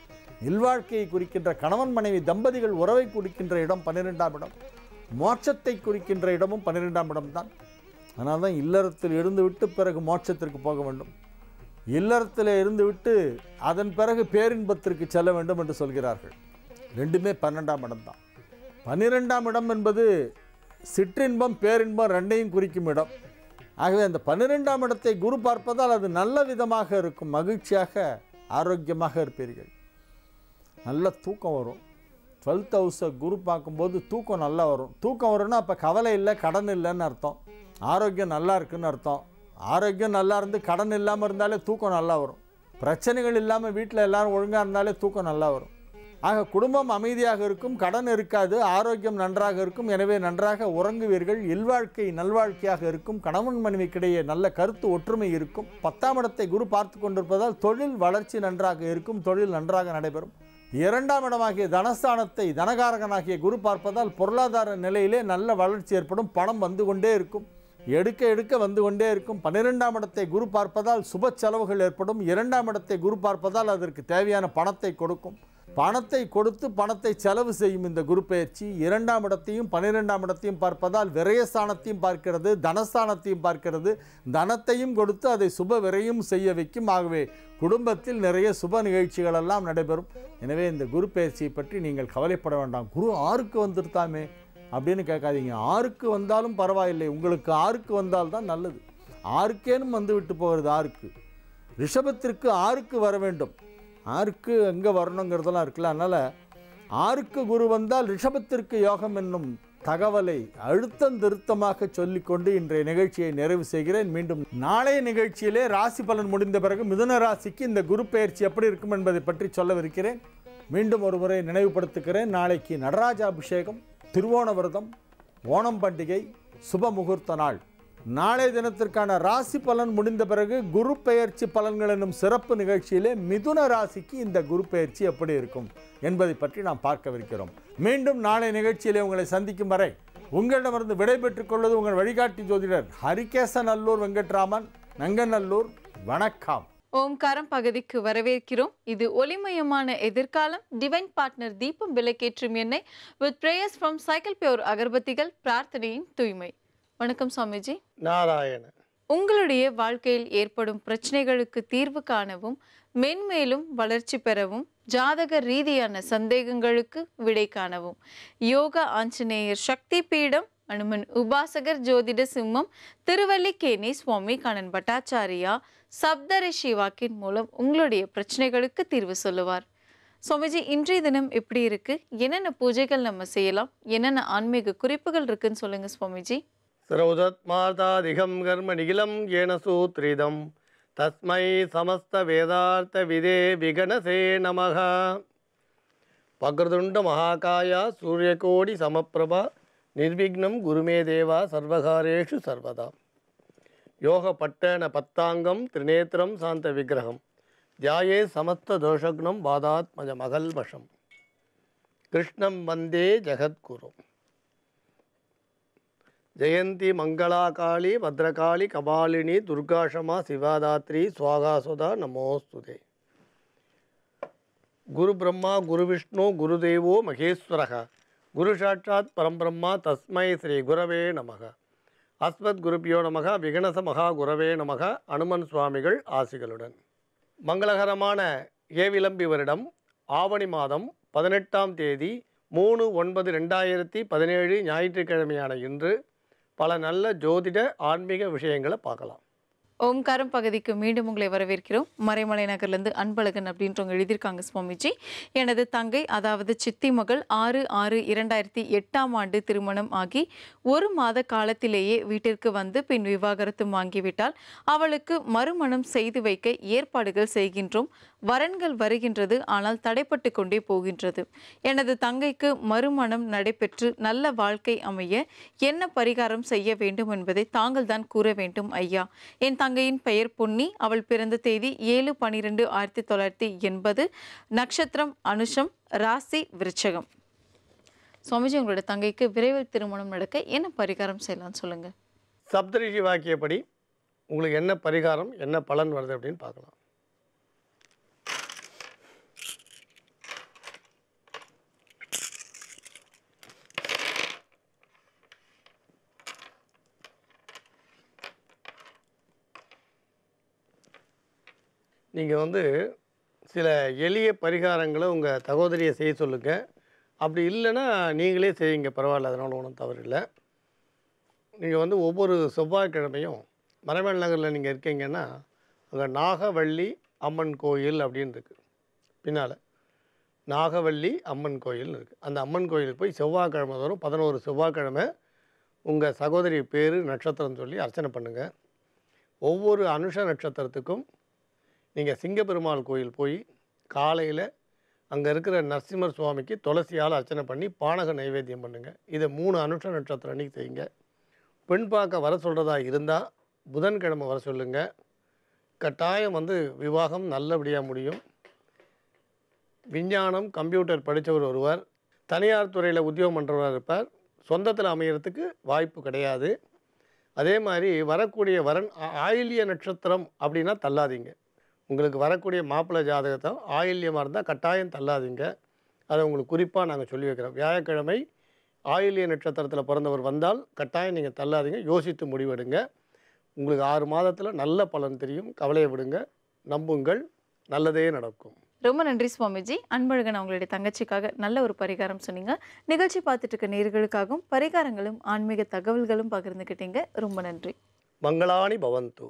இல்வாழ்க்கையை குறிக்கின்ற கணவன் மனைவி தம்பதிகள் உறவை குறிக்கின்ற இடம் 12ஆம் இடம், மோட்சத்தை குறிக்கின்ற இடமும் 12ஆம் இடம் தான். அதனால தான் இல்லறத்தில் இருந்து விட்டு பிறகு மோட்சத்திற்கு போக வேண்டும், இல்லறத்தில் இருந்து விட்டு அதன் பிறகு பேரின்பத்திற்கு செல்ல வேண்டும் என்று சொல்கிறார்கள். ரெண்டுமே 12ஆம் இடம் தான். 12ஆம் இடம் என்பது சிற்றின்பம், பேரின்பம் ரெண்டையும் குறிக்கும் இடம். ஆகவே அந்த 12ஆம் இடத்தை குரு பார்ப்பதால் அது நல்ல விதமாக இருக்கும், மகிழ்ச்சியாக ஆரோக்கியமாக இருப்பீர்கள், நல்ல தூக்கம் வரும். 12th ஹவுஸை குரு பார்க்கும்போது தூக்கம் நல்லா வரும். தூக்கம் வரும்னா அப்போ கவலை இல்லை, கடன் இல்லைன்னு அர்த்தம், ஆரோக்கியம் நல்லா இருக்குன்னு அர்த்தம். ஆரோக்கியம் நல்லா இருந்து கடன் இல்லாமல் இருந்தாலே தூக்கம் நல்லா வரும். பிரச்சனைகள் இல்லாமல் வீட்டில் எல்லோரும் ஒழுங்காக இருந்தாலே தூக்கம் நல்லா வரும். ஆக குடும்பம் அமைதியாக இருக்கும், கடன் இருக்காது, ஆரோக்கியம் நன்றாக இருக்கும். எனவே நன்றாக உறங்குவீர்கள், இல்வாழ்க்கை நல்வாழ்க்கையாக இருக்கும், கணவன் மனைவிக்கிடையே நல்ல கருத்து ஒற்றுமை இருக்கும். 10ஆம் இடத்தை குரு பார்த்து கொண்டிருப்பதால் தொழில் வளர்ச்சி நன்றாக இருக்கும், தொழில் நன்றாக நடைபெறும். 2ஆம் இடமாகிய தனஸ்தானத்தை தனகாரகனாகிய குரு பார்ப்பதால் பொருளாதார நிலையிலே நல்ல வளர்ச்சி ஏற்படும், பணம் வந்து கொண்டே இருக்கும், எடுக்க எடுக்க வந்து கொண்டே இருக்கும். 12ஆம் இடத்தை குரு பார்ப்பதால் சுப செலவுகள் ஏற்படும். 2ஆம் இடத்தை குரு பார்ப்பதால் அதற்கு தேவையான பணத்தை கொடுக்கும், பணத்தை கொடுத்து பணத்தை செலவு செய்யும் இந்த குரு பெயர்ச்சி. 2ஆம் இடத்தையும் 12ஆம் இடத்தையும் பார்ப்பதால் விரயஸ்தானத்தையும் பார்க்கிறது, தனஸ்தானத்தையும் பார்க்கிறது, தனத்தையும் கொடுத்து அதை சுப விரயம் செய்ய வைக்கும். ஆகவே குடும்பத்தில் நிறைய சுப நிகழ்ச்சிகள் எல்லாம் நடைபெறும். எனவே இந்த குரு பெயர்ச்சியை பற்றி நீங்கள் கவலைப்பட வேண்டாம். குரு 6க்கு வந்துருத்தாமே அப்படின்னு கேட்காதீங்க. 6க்கு வந்தாலும் பரவாயில்லை, உங்களுக்கு 6க்கு வந்தால்தான் நல்லது. 6க்கேனும் வந்து விட்டு போகிறது 6க்கு. ரிஷபத்திற்கு 6க்கு வர வேண்டும், 6க்கு எங்கே வரணுங்கிறதெல்லாம் இருக்குல்ல. அதனால் 6க்கு குரு வந்தால் ரிஷபத்திற்கு யோகம் என்னும் தகவலை அழுத்தம் திருத்தமாக சொல்லிக்கொண்டு இன்றைய நிகழ்ச்சியை நிறைவு செய்கிறேன். மீண்டும் நாளைய நிகழ்ச்சியிலே ராசி பலன் முடிந்த பிறகு மிதுன ராசிக்கு இந்த குரு பெயர்ச்சி எப்படி இருக்கும் என்பதை பற்றி சொல்லவிருக்கிறேன். மீண்டும் ஒரு முறை நினைவுபடுத்துகிறேன். நாளைக்கு நடராஜ அபிஷேகம், திருவோண விரதம், ஓணம் பண்டிகை, சுப முகூர்த்த நாள். நாளைய தினத்திற்கான ராசி பலன் முடிந்த பிறகு குரு பெயர்ச்சி பலன்கள் என்னும் சிறப்பு நிகழ்ச்சியிலே மிதுன ராசிக்கு இந்த குரு பெயர்ச்சி எப்படி இருக்கும் என்பதை பற்றி நாம் பார்க்கவிருக்கிறோம். மீண்டும் நாளை நிகழ்ச்சியிலே உங்களை சந்திக்கும் வரை உங்களிடமிருந்து விடைபெற்றுக் கொள்வது உங்கள் வழிகாட்டி ஜோதிடர் ஹரிகேசநல்லூர் வெங்கட்ராமன், நங்கநல்லூர். வணக்கம். ஓம்காரம் பகுதிக்கு வரவேற்கிறோம். இது ஒளிமயமான எதிர்காலம். டிவைன் பார்ட்னர் தீபம் விளக்கேற்றும் எண்ணெய் with prayers from Cycle Pure அகர்பத்திகள், பிரார்த்தனையின் தூய்மை. வணக்கம் சுவாமிஜி. நாராயண. உங்களுடைய வாழ்க்கையில் ஏற்படும் பிரச்சனைகளுக்கு தீர்வு காணவும், மென்மேலும் வளர்ச்சி பெறவும், ஜாதக ரீதியான சந்தேகங்களுக்கு விடை காணவும் யோகா ஆஞ்சநேயர் சக்தி பீடம் அனுமன் உபாசகர் ஜோதிட சிம்மம் திருவல்லிக்கேணி சுவாமி கண்ணன் பட்டாச்சாரியா சப்தரிஷி வாக்கின் மூலம் உங்களுடைய பிரச்சனைகளுக்கு தீர்வு சொல்லுவார். சுவாமிஜி, இன்றைய தினம் எப்படி இருக்கு? என்னென்ன பூஜைகள் நம்ம செய்யலாம்? என்னென்ன ஆன்மீக குறிப்புகள் இருக்குன்னு சொல்லுங்க சுவாமிஜி. ஸ்ரௌதத் மாதாதிகம் கர்ம நிகிலம் ஏன சூத்ரிதம் தஸ்மை சமஸ்த வேதார்த்த விதே விகனசே நமக. வக்ரதுண்ட மகாகாயா சூரியகோடி சமப்பிரபா நிர்விக்னம் குருமே தேவா சர்வகாரேஷு சர்வதா. யோக பட்டன பத்தாங்கம் திரிநேத்திரம் சாந்த விக்கிரகம் தியாயே சமஸ்த தோஷக்னம் பாதாத்மஜ மகல்வசம் கிருஷ்ணம் வந்தே ஜெகத்குரு. ஜெயந்தி மங்களா காளி பத்ரகாளி கபாலினி துர்காஷமா சிவாதாத்ரி ஸ்வாகாசுதா நமோஸ்துதே. குரு பிரம்மா குரு விஷ்ணு குருதேவோ மகேஸ்வரக குரு சாட்சாத் பரம்பிரம்மா தஸ்மை ஸ்ரீ குரவே நமக. அஸ்மத் குருபியோ நமக விகனச மகா குரவே நமக. அனுமன் சுவாமிகள் ஆசிகளுடன். மங்களகரமான ஏவிளம்பி வருடம் ஆவணி மாதம் 18ஆம் தேதி 3/9/2017 ஞாயிற்றுக்கிழமையான இன்று பல நல்ல ஜோதிட ஆன்மீக விஷயங்களை பார்க்கலாம். ஓம்காரம் பகுதிக்கு மீண்டும் உங்களை வரவேற்கிறோம். மறைமலை நகர்லேருந்து அன்பழகன் அப்படின்றவங்க எழுதியிருக்காங்க சுவாமிஜி. எனது தங்கை அதாவது சித்தி மகள் 6/6/2008 திருமணம் ஆகி 1 மாத காலத்திலேயே வீட்டிற்கு வந்து பின் விவாகரத்து வாங்கிவிட்டால் அவளுக்கு மறுமணம் செய்து வைக்க ஏற்பாடுகள் செய்கின்றோம். வரன்கள் வருகின்றது, ஆனால் தடைப்பட்டு கொண்டே போகின்றது. எனது தங்கைக்கு மறுமணம் நடைபெற்று நல்ல வாழ்க்கை அமைய என்ன பரிகாரம் செய்ய வேண்டும் என்பதை தாங்கள் தான் கூற வேண்டும் ஐயா. என் தங்கையின் பெயர் பொன்னி. அவள் பிறந்த தேதி 7/12/1980. நட்சத்திரம் அனுஷம், ராசி விருச்சகம். சுவாமிஜி, உங்களோட தங்கைக்கு விரைவில் திருமணம் நடக்க என்ன பரிகாரம் செய்யலாம்னு சொல்லுங்க. சப்தரிஷி வாக்கியப்படி உங்களுக்கு என்ன பரிகாரம் என்ன பலன் வருது அப்படின்னு பார்க்கலாம். நீங்கள் சில எளிய பரிகாரங்களை உங்கள் சகோதரியை செய்ய சொல்லுங்கள். அப்படி இல்லைன்னா நீங்களே செய்யுங்க, பரவாயில்ல, அதனால் ஒன்றும் தவறு இல்லை. நீங்கள் ஒவ்வொரு செவ்வாய்க்கிழமையும் மறைமலை நகரில் நீங்கள் இருக்கீங்கன்னா அங்கே நாகவள்ளி அம்மன் கோயில் அப்படின்னு இருக்குது. பின்னால் நாகவள்ளி அம்மன் கோயில்னு இருக்குது. அந்த அம்மன் கோயிலுக்கு போய் செவ்வாய்க்கிழமை வரும் 11 செவ்வாய்க்கிழமை உங்கள் சகோதரி பேர் நட்சத்திரம் சொல்லி அர்ச்சனை பண்ணுங்கள். ஒவ்வொரு அனுஷ நட்சத்திரத்துக்கும் நீங்கள் சிங்கப்பெருமாள் கோயில் போய் காலையில் அங்கே இருக்கிற நரசிம்மர் சுவாமிக்கு துளசியால் அர்ச்சனை பண்ணி பானக நைவேத்தியம் பண்ணுங்கள். இதை 3 அனுஷ நட்சத்திரம் அன்றைக்கி செய்யுங்க. பெண் பார்க்க வர சொல்கிறதா இருந்தால் புதன்கிழமை வர சொல்லுங்கள். கட்டாயம் விவாகம் நல்லபடியாக முடியும். விஞ்ஞானம் கம்ப்யூட்டர் படித்தவர் ஒருவர் தனியார் துறையில் உத்தியோகம் பண்ணுறவராக இருப்பார். சொந்தத்தில் அமையறதுக்கு வாய்ப்பு கிடையாது. அதே மாதிரி வரக்கூடிய வரன் ஆயில்ய நட்சத்திரம் அப்படின்னா தள்ளாதீங்க. உங்களுக்கு வரக்கூடிய மாப்பிள்ளை ஜாதகத்தை ஆயில்யமாக இருந்தால் கட்டாயம் தள்ளாதீங்க. அதை உங்களுக்கு குறிப்பாக நாங்கள் சொல்லி வைக்கிறோம். வியாழக்கிழமை ஆயில்ய நட்சத்திரத்தில் பிறந்தவர் வந்தால் கட்டாயம் நீங்கள் தள்ளாதீங்க, யோசித்து முடிவெடுங்க. உங்களுக்கு 6 மாதத்தில் நல்ல பலன் தெரியும். கவலையை விடுங்க, நம்புங்கள், நல்லதே நடக்கும். ரொம்ப நன்றி சுவாமிஜி. அன்பழகன் அவங்களுடைய தங்கச்சிக்காக நல்ல ஒரு பரிகாரம் சொன்னீங்க. நிகழ்ச்சி பார்த்துட்டு இருக்க நேயர்களுக்காகவும் பரிகாரங்களும் ஆன்மீக தகவல்களும் பகிர்ந்துக்கிட்டீங்க. ரொம்ப நன்றி. மங்களானி பவந்து.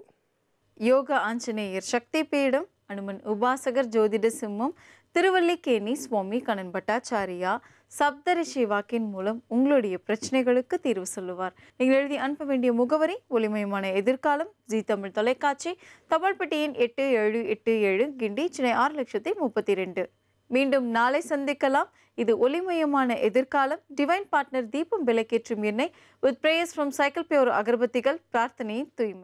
யோக ஆஞ்சநேயர் சக்தி பீடம் அனுமன் உபாசகர் ஜோதிட சிம்மம் திருவல்லிக்கேணி சுவாமி கண்ணன் பட்டாச்சாரியா சப்தரிஷி வாக்கின் மூலம் உங்களுடைய பிரச்சனைகளுக்கு தீர்வு சொல்லுவார். நீங்கள் எழுதி அனுப்ப வேண்டிய முகவரி ஒளிமயமான எதிர்காலம், ஜி தமிழ் தொலைக்காட்சி, தபால் பெட்டி எண் 8787, கிண்டி, சென்னை 6,32,000. மீண்டும் நாளை சந்திக்கலாம். இது ஒளிமயமான எதிர்காலம். டிவைன் பார்ட்னர் தீபம் விளக்கேற்றும் எண்ணெய் with prayers from Cycle Pure அகர்பத்திகள், பிரார்த்தனையின் தூய்மை.